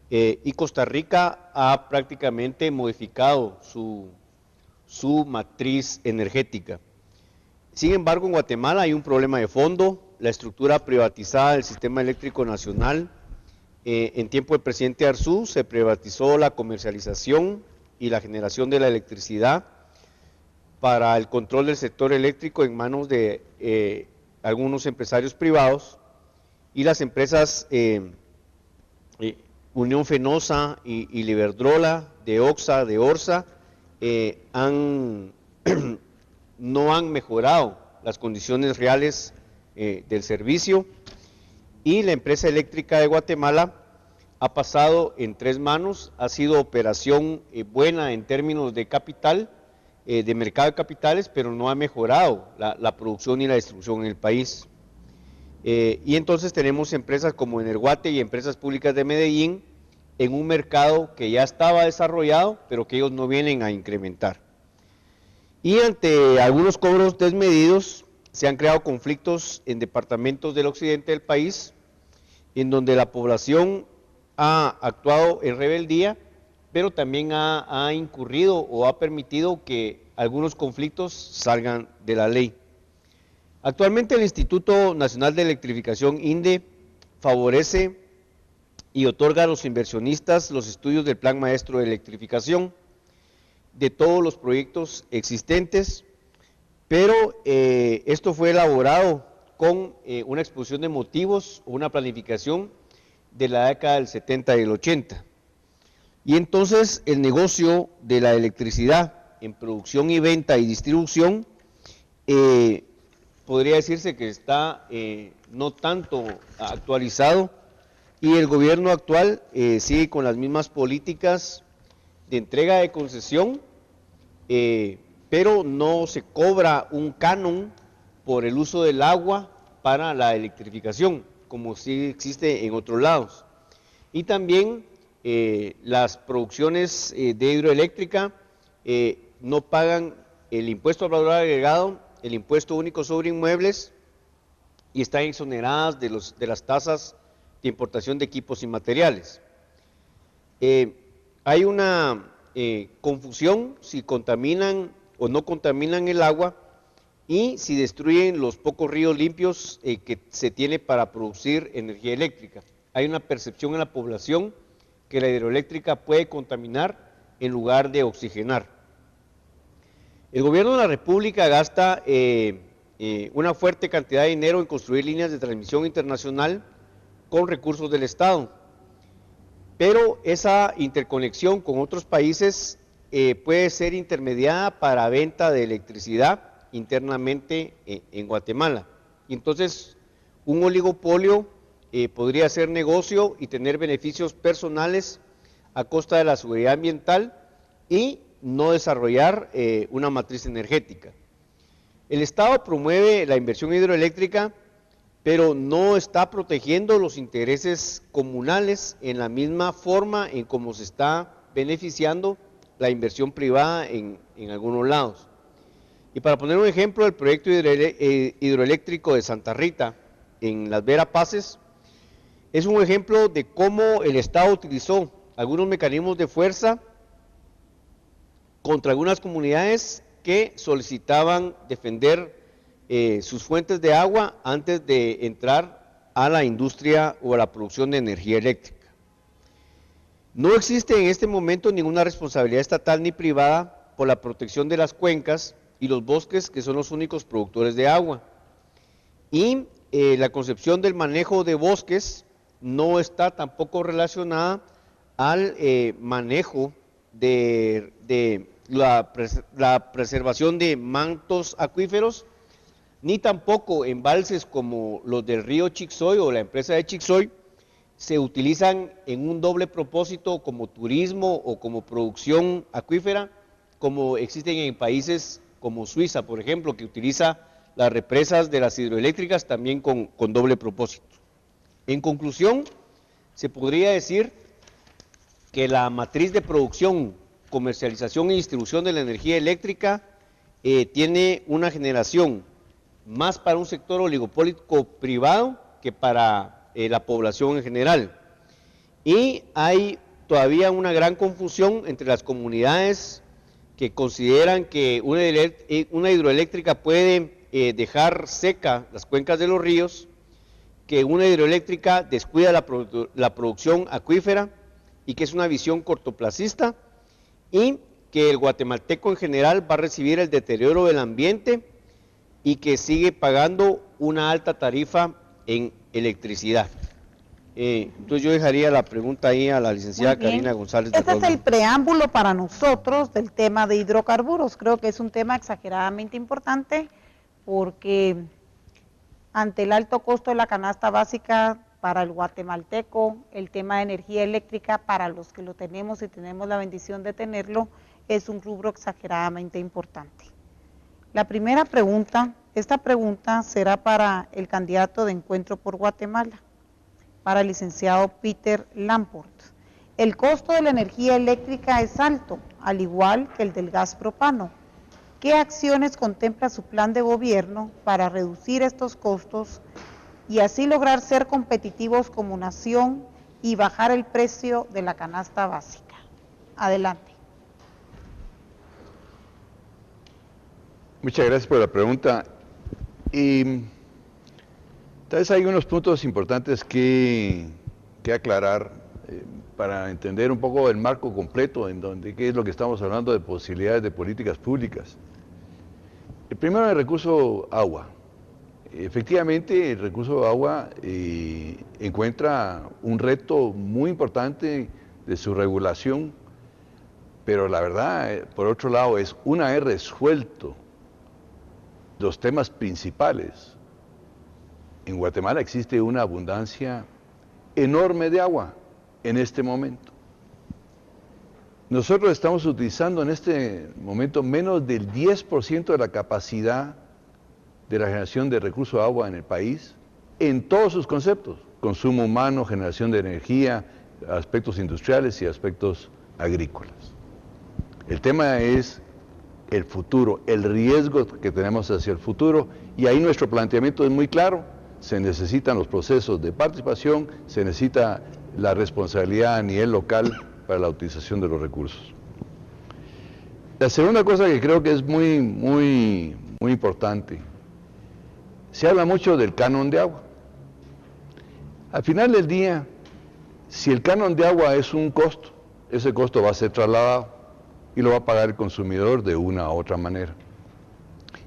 Y Costa Rica ha prácticamente modificado su matriz energética. Sin embargo, en Guatemala hay un problema de fondo, la estructura privatizada del sistema eléctrico nacional. En tiempo del presidente Arzú se privatizó la comercialización y la generación de la electricidad para el control del sector eléctrico en manos de algunos empresarios privados, y las empresas Unión Fenosa y Liberdrola, de Oxa, de Orsa, no han mejorado las condiciones reales del servicio, y la empresa eléctrica de Guatemala ha pasado en 3 manos. Ha sido operación buena en términos de capital, de mercado de capitales, pero no ha mejorado la producción y la distribución en el país. Y entonces tenemos empresas como Energuate y Empresas Públicas de Medellín en un mercado que ya estaba desarrollado, pero que ellos no vienen a incrementar. Y ante algunos cobros desmedidos, se han creado conflictos en departamentos del occidente del país, en donde la población ha actuado en rebeldía, pero también ha incurrido o ha permitido que algunos conflictos salgan de la ley. Actualmente el Instituto Nacional de Electrificación, INDE, favorece y otorga a los inversionistas los estudios del Plan Maestro de Electrificación de todos los proyectos existentes, pero esto fue elaborado con una exposición de motivos o una planificación de la década del 70 y del 80. Y entonces el negocio de la electricidad en producción y venta y distribución podría decirse que está no tanto actualizado, y el gobierno actual sigue con las mismas políticas de entrega de concesión, pero no se cobra un canon por el uso del agua para la electrificación, como sí existe en otros lados. Y también las producciones de hidroeléctrica no pagan el impuesto al valor agregado, el impuesto único sobre inmuebles, y están exoneradas de las tasas de importación de equipos y materiales. Hay una confusión si contaminan o no contaminan el agua, y si destruyen los pocos ríos limpios que se tiene para producir energía eléctrica. Hay una percepción en la población que la hidroeléctrica puede contaminar en lugar de oxigenar. El gobierno de la República gasta una fuerte cantidad de dinero en construir líneas de transmisión internacional con recursos del Estado, pero esa interconexión con otros países puede ser intermediada para venta de electricidad internamente en Guatemala. Y entonces un oligopolio podría hacer negocio y tener beneficios personales a costa de la seguridad ambiental y no desarrollar una matriz energética. El Estado promueve la inversión hidroeléctrica, pero no está protegiendo los intereses comunales en la misma forma en cómo se está beneficiando la inversión privada en algunos lados. Y para poner un ejemplo, el proyecto hidroeléctrico de Santa Rita en Las Verapaces es un ejemplo de cómo el Estado utilizó algunos mecanismos de fuerza contra algunas comunidades que solicitaban defender sus fuentes de agua antes de entrar a la industria o a la producción de energía eléctrica. No existe en este momento ninguna responsabilidad estatal ni privada por la protección de las cuencas y los bosques, que son los únicos productores de agua. Y la concepción del manejo de bosques no está tampoco relacionada al manejo de la preservación de mantos acuíferos, ni tampoco embalses como los del río Chixoy o la empresa de Chixoy se utilizan en un doble propósito como turismo o como producción acuífera, como existen en países como Suiza, por ejemplo, que utiliza las represas de las hidroeléctricas también con doble propósito. En conclusión, se podría decir que la matriz de producción, comercialización y distribución de la energía eléctrica tiene una generación más para un sector oligopólico privado que para la población en general. Y hay todavía una gran confusión entre las comunidades que consideran que una hidroeléctrica puede dejar seca las cuencas de los ríos, que una hidroeléctrica descuida la producción acuífera y que es una visión cortoplacista, y que el guatemalteco en general va a recibir el deterioro del ambiente y que sigue pagando una alta tarifa en electricidad. Entonces yo dejaría la pregunta ahí a la licenciada Karina González de Este Roldan. es el preámbulo para nosotros del tema de hidrocarburos. Creo que es un tema exageradamente importante porque ante el alto costo de la canasta básica para el guatemalteco, el tema de energía eléctrica para los que lo tenemos y tenemos la bendición de tenerlo, es un rubro exageradamente importante. La primera pregunta, esta pregunta será para el candidato de Encuentro por Guatemala, para el licenciado Peter Lamport. El costo de la energía eléctrica es alto, al igual que el del gas propano. ¿Qué acciones contempla su plan de gobierno para reducir estos costos y así lograr ser competitivos como nación y bajar el precio de la canasta básica? Adelante. Muchas gracias por la pregunta. Y tal vez hay unos puntos importantes que aclarar para entender un poco el marco completo en donde qué es lo que estamos hablando de posibilidades de políticas públicas. El primero, el recurso agua. Efectivamente, el recurso agua encuentra un reto muy importante de su regulación, pero la verdad, por otro lado, es una vez resuelto los temas principales. En Guatemala existe una abundancia enorme de agua en este momento. Nosotros estamos utilizando en este momento menos del 10% de la capacidad de la generación de recursos de agua en el país, en todos sus conceptos: consumo humano, generación de energía, aspectos industriales y aspectos agrícolas. El tema es el futuro, el riesgo que tenemos hacia el futuro, y ahí nuestro planteamiento es muy claro: se necesitan los procesos de participación, se necesita la responsabilidad a nivel local para la utilización de los recursos. La segunda cosa que creo que es muy importante, se habla mucho del canon de agua. Al final del día, si el canon de agua es un costo, ese costo va a ser trasladado y lo va a pagar el consumidor de una u otra manera.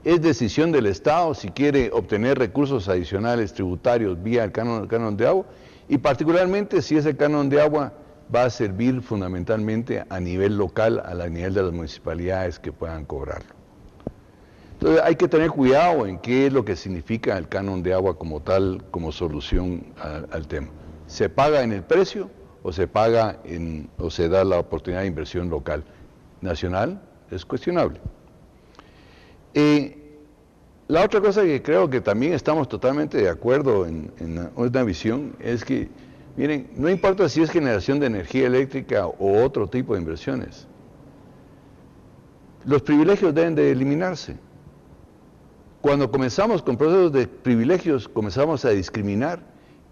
Es decisión del Estado si quiere obtener recursos adicionales tributarios vía el canon de agua, y particularmente si ese canon de agua va a servir fundamentalmente a nivel local, a nivel de las municipalidades que puedan cobrarlo. Entonces hay que tener cuidado en qué es lo que significa el canon de agua como tal, como solución al tema. ¿Se paga en el precio o se paga o se da la oportunidad de inversión local? Nacional es cuestionable. La otra cosa que creo que también estamos totalmente de acuerdo en una visión es que, miren, no importa si es generación de energía eléctrica o otro tipo de inversiones, los privilegios deben de eliminarse. Cuando comenzamos con procesos de privilegios, comenzamos a discriminar,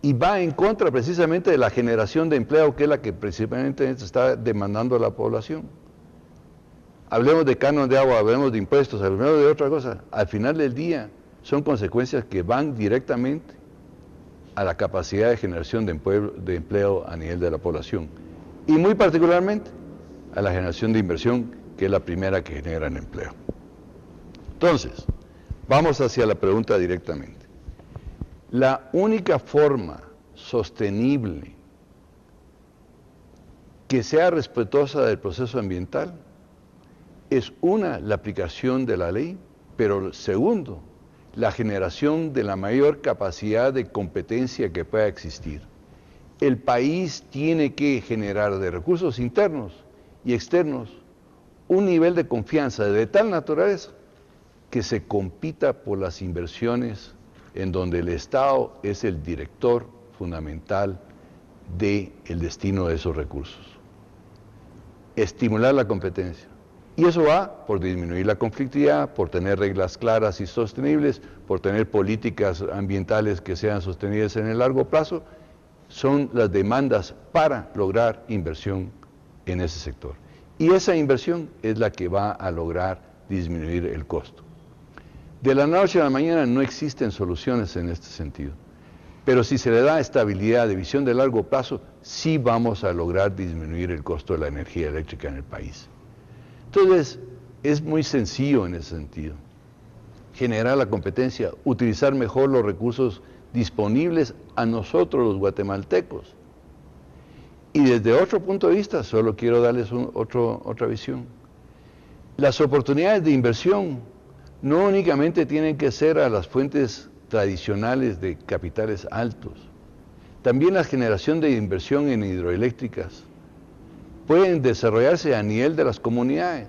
y va en contra precisamente de la generación de empleo, que es la que principalmente está demandando a la población. Hablemos de canon de agua, hablemos de impuestos, hablemos de otra cosa. Al final del día son consecuencias que van directamente a la capacidad de generación de empleo a nivel de la población, y muy particularmente a la generación de inversión, que es la primera que genera el empleo. Entonces, vamos hacia la pregunta directamente. La única forma sostenible que sea respetuosa del proceso ambiental es una, la aplicación de la ley, pero segundo, la generación de la mayor capacidad de competencia que pueda existir. El país tiene que generar de recursos internos y externos un nivel de confianza de tal naturaleza que se compita por las inversiones en donde el Estado es el director fundamental del destino de esos recursos. Estimular la competencia. Y eso va por disminuir la conflictividad, por tener reglas claras y sostenibles, por tener políticas ambientales que sean sostenibles en el largo plazo. Son las demandas para lograr inversión en ese sector. Y esa inversión es la que va a lograr disminuir el costo. De la noche a la mañana no existen soluciones en este sentido, pero si se le da estabilidad de visión de largo plazo, sí vamos a lograr disminuir el costo de la energía eléctrica en el país. Entonces, es muy sencillo en ese sentido. Generar la competencia, utilizar mejor los recursos disponibles a nosotros los guatemaltecos. Y desde otro punto de vista, solo quiero darles otra visión. Las oportunidades de inversión no únicamente tienen que ser a las fuentes tradicionales de capitales altos, también la generación de inversión en hidroeléctricas pueden desarrollarse a nivel de las comunidades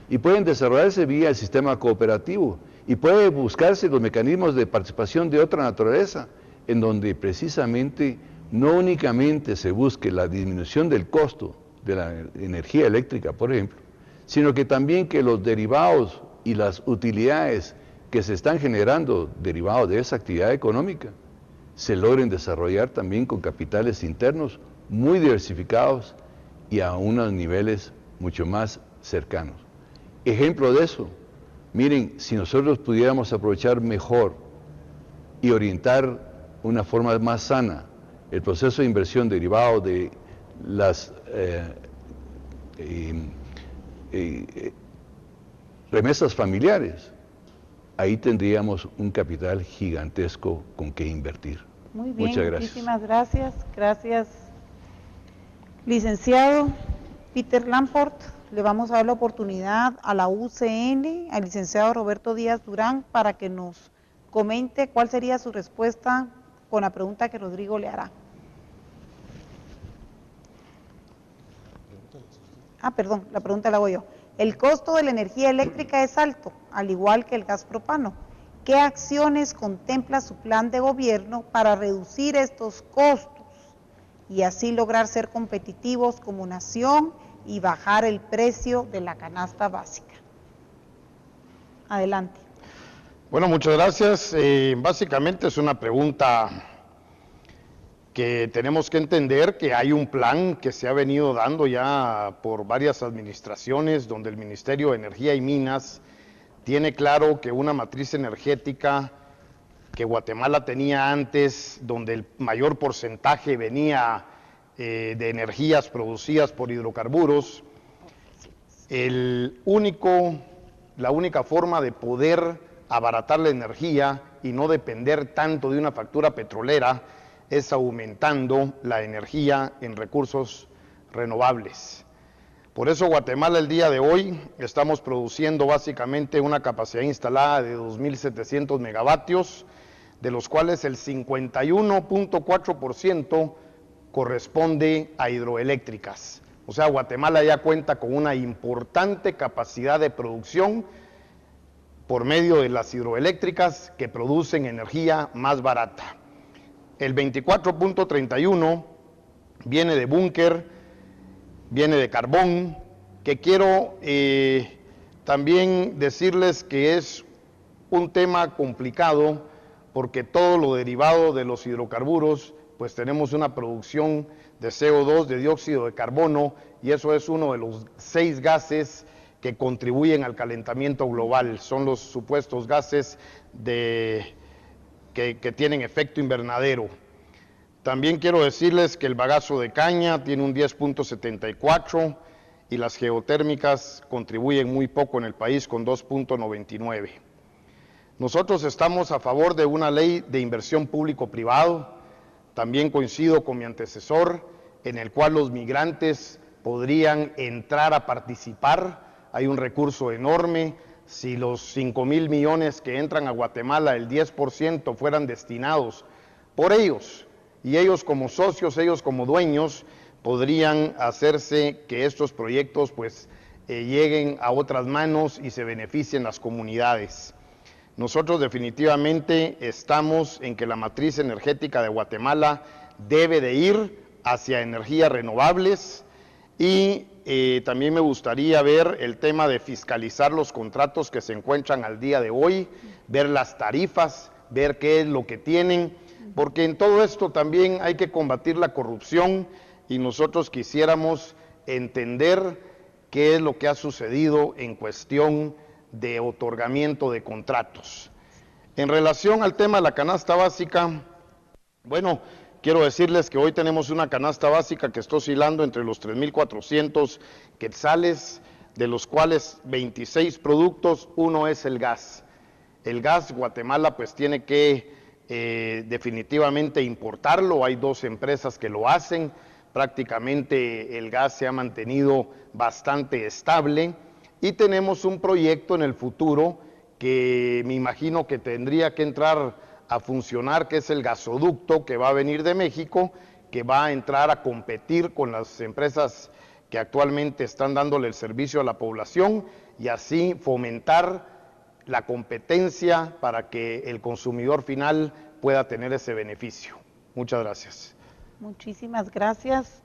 y pueden desarrollarse vía el sistema cooperativo y pueden buscarse los mecanismos de participación de otra naturaleza en donde precisamente no únicamente se busque la disminución del costo de la energía eléctrica, por ejemplo, sino que también que los derivados y las utilidades que se están generando derivados de esa actividad económica se logren desarrollar también con capitales internos muy diversificados y a unos niveles mucho más cercanos. Ejemplo de eso, miren, si nosotros pudiéramos aprovechar mejor y orientar una forma más sana el proceso de inversión derivado de las remesas familiares, ahí tendríamos un capital gigantesco con que invertir. Muy bien, muchas gracias. Muchísimas gracias. Gracias, licenciado Peter Lamport. Le vamos a dar la oportunidad a la UCN, al licenciado Roberto Díaz Durán, para que nos comente cuál sería su respuesta con la pregunta que Rodrigo le hará. Perdón, la pregunta la hago yo. El costo de la energía eléctrica es alto, al igual que el gas propano. ¿Qué acciones contempla su plan de gobierno para reducir estos costos y así lograr ser competitivos como nación y bajar el precio de la canasta básica? Adelante. Bueno, muchas gracias. Básicamente es una pregunta que tenemos que entender que hay un plan que se ha venido dando ya por varias administraciones, donde el Ministerio de Energía y Minas tiene claro que una matriz energética que Guatemala tenía antes, donde el mayor porcentaje venía de energías producidas por hidrocarburos, la única forma de poder abaratar la energía y no depender tanto de una factura petrolera es aumentando la energía en recursos renovables. Por eso Guatemala el día de hoy estamos produciendo básicamente una capacidad instalada de 2.700 megavatios, de los cuales el 51.4% corresponde a hidroeléctricas. O sea, Guatemala ya cuenta con una importante capacidad de producción por medio de las hidroeléctricas que producen energía más barata. El 24.31 viene de búnker, viene de carbón, que quiero también decirles que es un tema complicado porque todo lo derivado de los hidrocarburos, pues tenemos una producción de CO2, de dióxido de carbono, y eso es uno de los 6 gases que contribuyen al calentamiento global. Son los supuestos gases que tienen efecto invernadero. También quiero decirles que el bagazo de caña tiene un 10.74 y las geotérmicas contribuyen muy poco en el país con 2.99. Nosotros estamos a favor de una ley de inversión público-privado. También coincido con mi antecesor, en el cual los migrantes podrían entrar a participar hay un recurso enorme. Si los 5.000 millones que entran a Guatemala, el 10% fueran destinados por ellos, y ellos como socios, ellos como dueños, podrían hacerse que estos proyectos pues lleguen a otras manos y se beneficien las comunidades. Nosotros definitivamente estamos en que la matriz energética de Guatemala debe de ir hacia energías renovables, y también me gustaría ver el tema de fiscalizar los contratos que se encuentran al día de hoy, ver las tarifas, ver qué es lo que tienen, porque en todo esto también hay que combatir la corrupción, y nosotros quisiéramos entender qué es lo que ha sucedido en cuestión de otorgamiento de contratos. En relación al tema de la canasta básica, bueno, quiero decirles que hoy tenemos una canasta básica que está oscilando entre los 3.400 quetzales, de los cuales 26 productos, uno es el gas. El gas, Guatemala pues tiene que definitivamente importarlo, hay 2 empresas que lo hacen, prácticamente el gas se ha mantenido bastante estable, y tenemos un proyecto en el futuro que me imagino que tendría que entrar a funcionar, que es el gasoducto que va a venir de México, que va a entrar a competir con las empresas que actualmente están dándole el servicio a la población, y así fomentar la competencia para que el consumidor final pueda tener ese beneficio. Muchas gracias. Muchísimas gracias.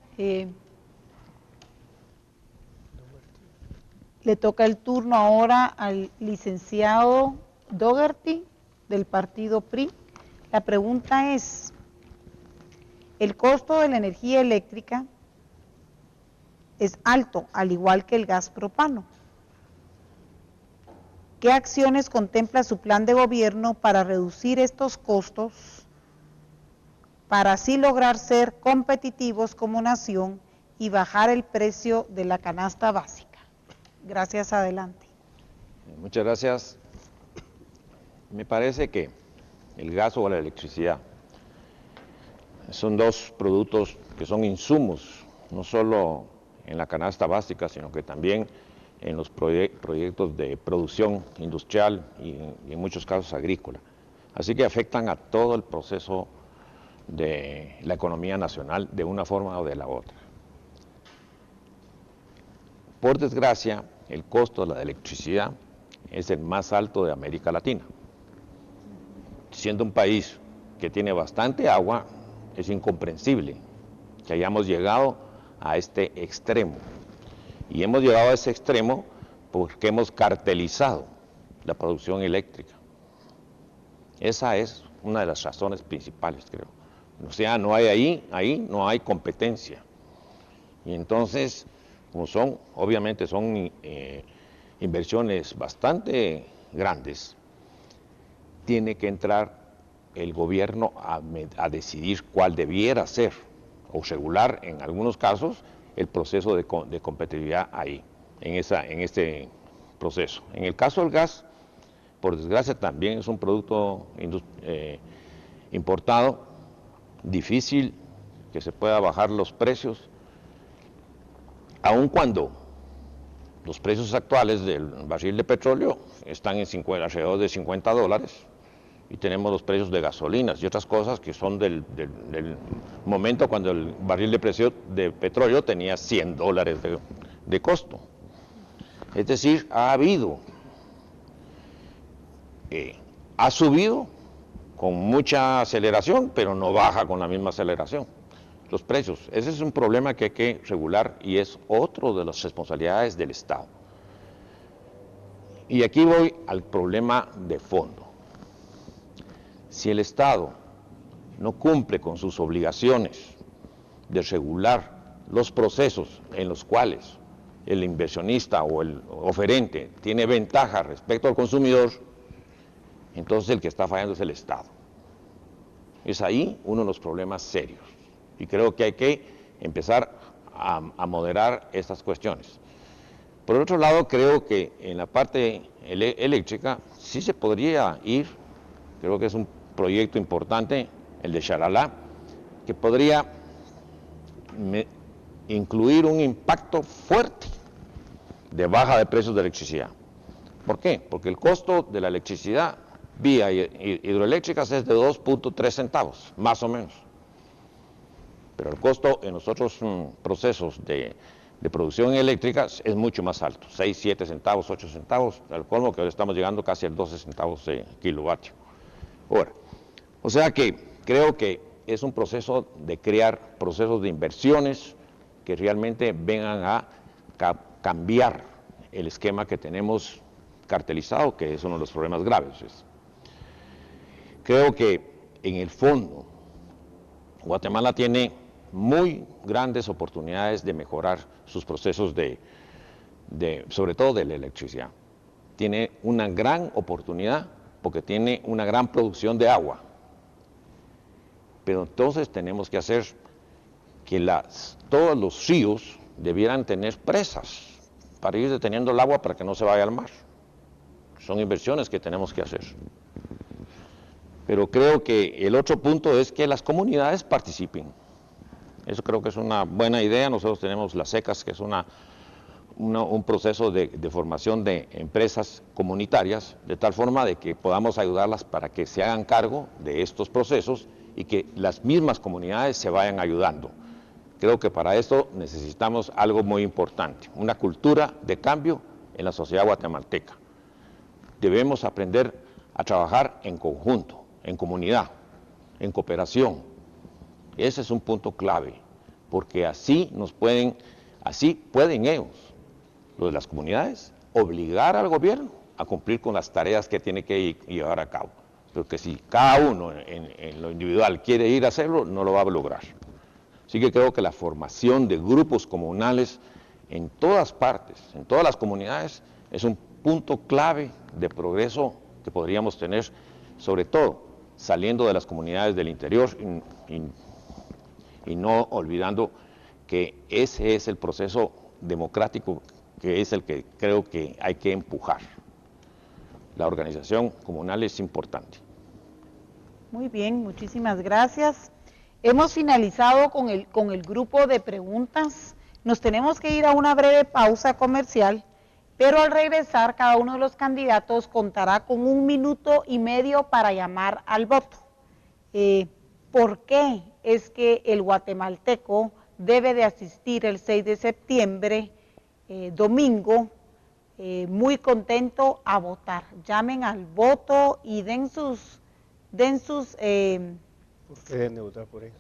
Le toca el turno ahora al licenciado Dougherty del partido PRI. La pregunta es, el costo de la energía eléctrica es alto, al igual que el gas propano. ¿Qué acciones contempla su plan de gobierno para reducir estos costos, para así lograr ser competitivos como nación y bajar el precio de la canasta básica? Gracias, adelante. Muchas gracias. Me parece que el gas o la electricidad son 2 productos que son insumos, no solo en la canasta básica, sino que también en los proyectos de producción industrial y en muchos casos agrícola. Así que afectan a todo el proceso de la economía nacional de una forma o de la otra. Por desgracia, el costo de la electricidad es el más alto de América Latina. Siendo un país que tiene bastante agua, es incomprensible que hayamos llegado a este extremo. Y hemos llegado a ese extremo porque hemos cartelizado la producción eléctrica. Esa es una de las razones principales, creo. O sea, no hay ahí no hay competencia. Y entonces, como obviamente son inversiones bastante grandes, tiene que entrar el gobierno a decidir cuál debiera ser, o regular en algunos casos, el proceso de competitividad ahí, en este proceso. En el caso del gas, por desgracia también es un producto importado, difícil que se pueda bajar los precios, aun cuando los precios actuales del barril de petróleo están en alrededor de $50, y tenemos los precios de gasolinas y otras cosas que son del momento cuando el barril de petróleo tenía $100 de costo. Es decir, ha subido con mucha aceleración, pero no baja con la misma aceleración los precios. Ese es un problema que hay que regular y es otro de las responsabilidades del Estado. Y aquí voy al problema de fondo. Si el Estado no cumple con sus obligaciones de regular los procesos en los cuales el inversionista o el oferente tiene ventaja respecto al consumidor, entonces el que está fallando es el Estado. Es ahí uno de los problemas serios. Y creo que hay que empezar a moderar estas cuestiones. Por otro lado, creo que en la parte eléctrica sí se podría ir, creo que es un proyecto importante, el de Xaralá, que podría incluir un impacto fuerte de baja de precios de electricidad. ¿Por qué? Porque el costo de la electricidad vía hidroeléctricas es de 2.3 centavos, más o menos. Pero el costo en los otros procesos de producción eléctrica es mucho más alto, 6, 7 centavos, 8 centavos, al colmo que ahora estamos llegando casi a 12 centavos de kilovatio. Ahora, o sea que creo que es un proceso de crear procesos de inversiones que realmente vengan a cambiar el esquema que tenemos cartelizado, que es uno de los problemas graves. Creo que en el fondo Guatemala tiene muy grandes oportunidades de mejorar sus procesos sobre todo de la electricidad. Tiene una gran oportunidad porque tiene una gran producción de agua. Pero entonces tenemos que hacer que todos los ríos debieran tener presas para ir deteniendo el agua para que no se vaya al mar. Son inversiones que tenemos que hacer. Pero creo que el otro punto es que las comunidades participen. Eso creo que es una buena idea. Nosotros tenemos las SECAS, que es un proceso de formación de empresas comunitarias, de tal forma de que podamos ayudarlas para que se hagan cargo de estos procesos y que las mismas comunidades se vayan ayudando. Creo que para esto necesitamos algo muy importante, una cultura de cambio en la sociedad guatemalteca. Debemos aprender a trabajar en conjunto, en comunidad, en cooperación. Ese es un punto clave, porque así pueden ellos, los de las comunidades, obligar al gobierno a cumplir con las tareas que tiene que llevar a cabo. Porque si cada uno en lo individual quiere ir a hacerlo, no lo va a lograr. Así que creo que la formación de grupos comunales en todas partes, en todas las comunidades, es un punto clave de progreso que podríamos tener, sobre todo saliendo de las comunidades del interior y no olvidando que ese es el proceso democrático que es el que creo que hay que empujar. La organización comunal es importante. Muy bien, muchísimas gracias. Hemos finalizado con el grupo de preguntas. Nos tenemos que ir a una breve pausa comercial, pero al regresar cada uno de los candidatos contará con 1 minuto y medio para llamar al voto. ¿Por qué es que el guatemalteco debe de asistir el 6 de septiembre, domingo, muy contento a votar? Llamen al voto y den sus ¿Por qué deben de votar por ellos?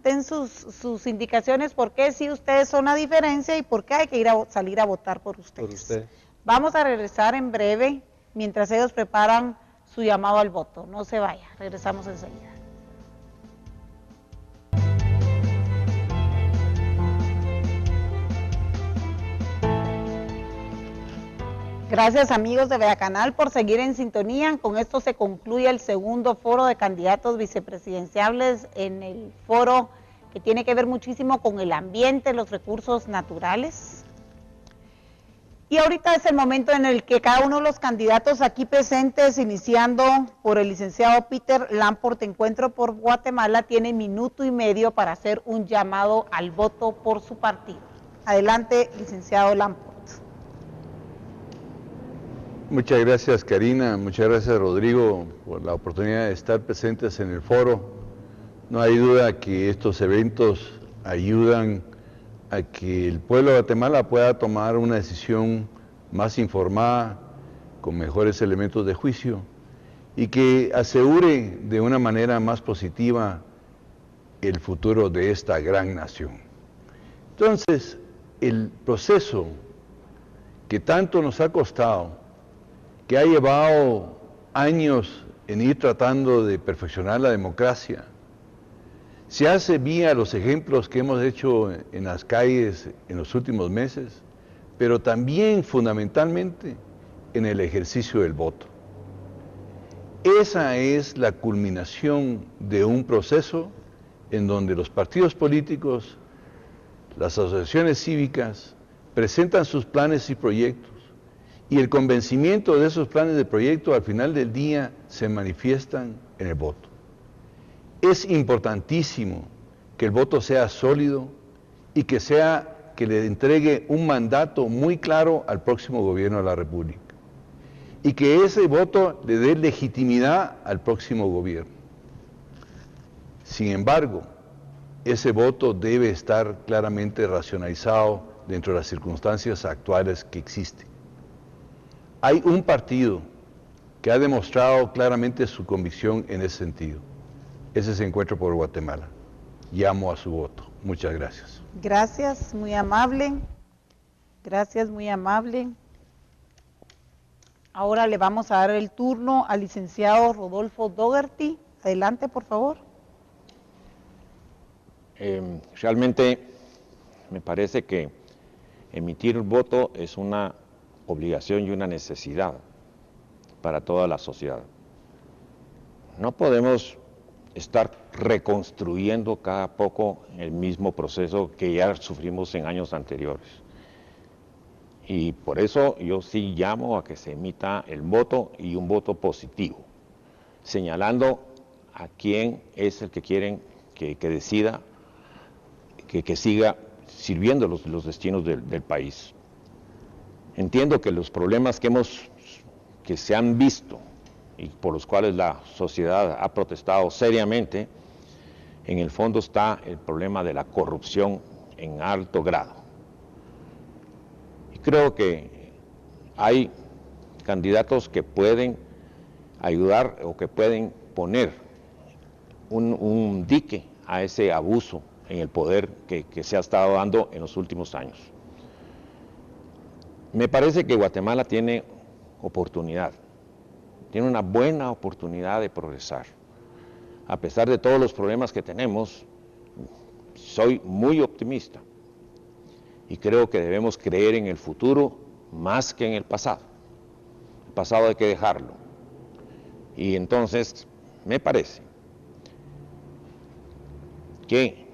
Den sus indicaciones por qué si ustedes son la diferencia y por qué hay que salir a votar por ustedes. Vamos a regresar en breve mientras ellos preparan su llamado al voto. No se vaya, regresamos enseguida. Gracias amigos de Vea Canal por seguir en sintonía. Con esto se concluye el segundo foro de candidatos vicepresidenciales en el foro que tiene que ver muchísimo con el ambiente, los recursos naturales. Y ahorita es el momento en el que cada uno de los candidatos aquí presentes, iniciando por el licenciado Peter Lamport, Encuentro por Guatemala, tiene 1 minuto y medio para hacer un llamado al voto por su partido. Adelante, licenciado Lamport. Muchas gracias, Karina, muchas gracias, Rodrigo, por la oportunidad de estar presentes en el foro. No hay duda que estos eventos ayudan a que el pueblo de Guatemala pueda tomar una decisión más informada, con mejores elementos de juicio, y que asegure de una manera más positiva el futuro de esta gran nación. Entonces, el proceso que tanto nos ha costado, que ha llevado años en ir tratando de perfeccionar la democracia, se hace vía los ejemplos que hemos hecho en las calles en los últimos meses, pero también fundamentalmente en el ejercicio del voto. Esa es la culminación de un proceso en donde los partidos políticos, las asociaciones cívicas, presentan sus planes y proyectos, y el convencimiento de esos planes de proyecto al final del día se manifiestan en el voto. Es importantísimo que el voto sea sólido y que que le entregue un mandato muy claro al próximo gobierno de la República y que ese voto le dé legitimidad al próximo gobierno. Sin embargo, ese voto debe estar claramente racionalizado dentro de las circunstancias actuales que existen. Hay un partido que ha demostrado claramente su convicción en ese sentido. Ese es Encuentro por Guatemala. Llamo a su voto. Muchas gracias. Gracias, muy amable. Gracias, muy amable. Ahora le vamos a dar el turno al licenciado Rodolfo Dougherty. Adelante, por favor. Realmente me parece que emitir el voto es una obligación y una necesidad para toda la sociedad. No podemos estar reconstruyendo cada poco el mismo proceso que ya sufrimos en años anteriores. Y por eso yo sí llamo a que se emita el voto y un voto positivo, señalando a quién es el que quieren que decida que siga sirviendo los destinos del país. Entiendo que los problemas que se han visto y por los cuales la sociedad ha protestado seriamente, en el fondo está el problema de la corrupción en alto grado. Y creo que hay candidatos que pueden ayudar o que pueden poner un dique a ese abuso en el poder que se ha estado dando en los últimos años. Me parece que Guatemala tiene oportunidad, tiene una buena oportunidad de progresar. A pesar de todos los problemas que tenemos, soy muy optimista y creo que debemos creer en el futuro más que en el pasado. El pasado hay que dejarlo. Y entonces, me parece que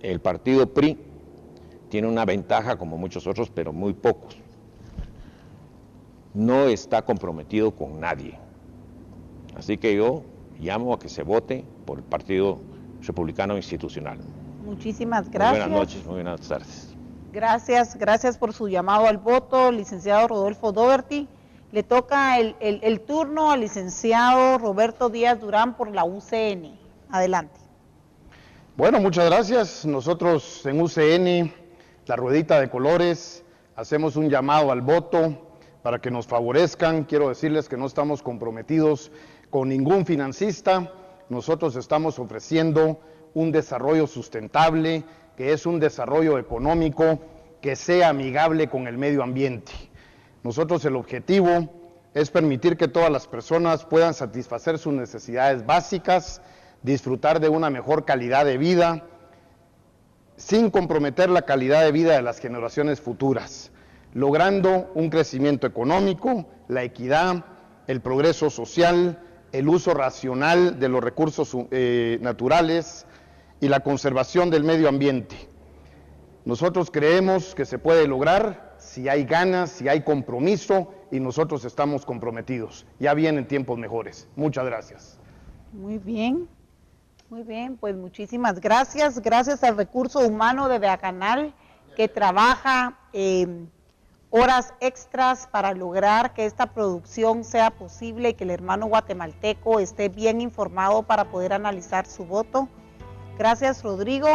el partido PRI tiene una ventaja como muchos otros, pero muy pocos. No está comprometido con nadie. Así que yo llamo a que se vote por el Partido Republicano Institucional. Muchísimas gracias. Muy buenas noches, muy buenas tardes. Gracias por su llamado al voto, licenciado Rodolfo Dougherty. Le toca el turno al licenciado Roberto Díaz Durán por la UCN. Adelante. Bueno, muchas gracias. Nosotros en UCN, la Ruedita de Colores, hacemos un llamado al voto para que nos favorezcan. Quiero decirles que no estamos comprometidos con ningún financista. Nosotros estamos ofreciendo un desarrollo sustentable, que es un desarrollo económico que sea amigable con el medio ambiente. Nosotros el objetivo es permitir que todas las personas puedan satisfacer sus necesidades básicas, disfrutar de una mejor calidad de vida, sin comprometer la calidad de vida de las generaciones futuras, logrando un crecimiento económico, la equidad, el progreso social, el uso racional de los recursos naturales y la conservación del medio ambiente. Nosotros creemos que se puede lograr si hay ganas, si hay compromiso, y nosotros estamos comprometidos. Ya vienen tiempos mejores. Muchas gracias. Muy bien, pues muchísimas gracias. Gracias al recurso humano de Beacanal, que trabaja horas extras para lograr que esta producción sea posible y que el hermano guatemalteco esté bien informado para poder analizar su voto. Gracias, Rodrigo,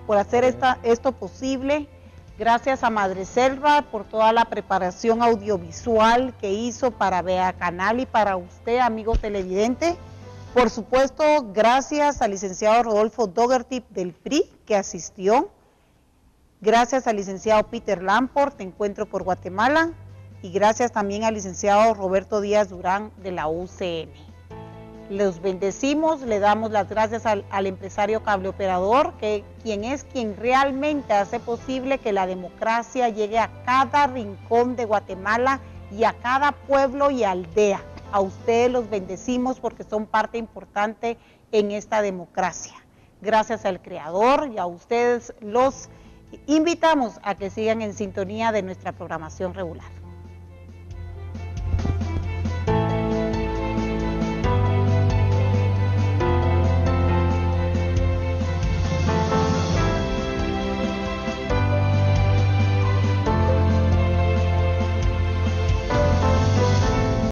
por hacer esto posible. Gracias a Madreselva por toda la preparación audiovisual que hizo para Beacanal y para usted, amigo televidente. Por supuesto, gracias al licenciado Rodolfo Dougherty del PRI, que asistió. Gracias al licenciado Peter Lamport, de Encuentro por Guatemala. Y gracias también al licenciado Roberto Díaz Durán, de la UCN. Los bendecimos, le damos las gracias al empresario cableoperador, quien realmente hace posible que la democracia llegue a cada rincón de Guatemala y a cada pueblo y aldea. A ustedes los bendecimos porque son parte importante en esta democracia. Gracias al Creador, y a ustedes los invitamos a que sigan en sintonía de nuestra programación regular.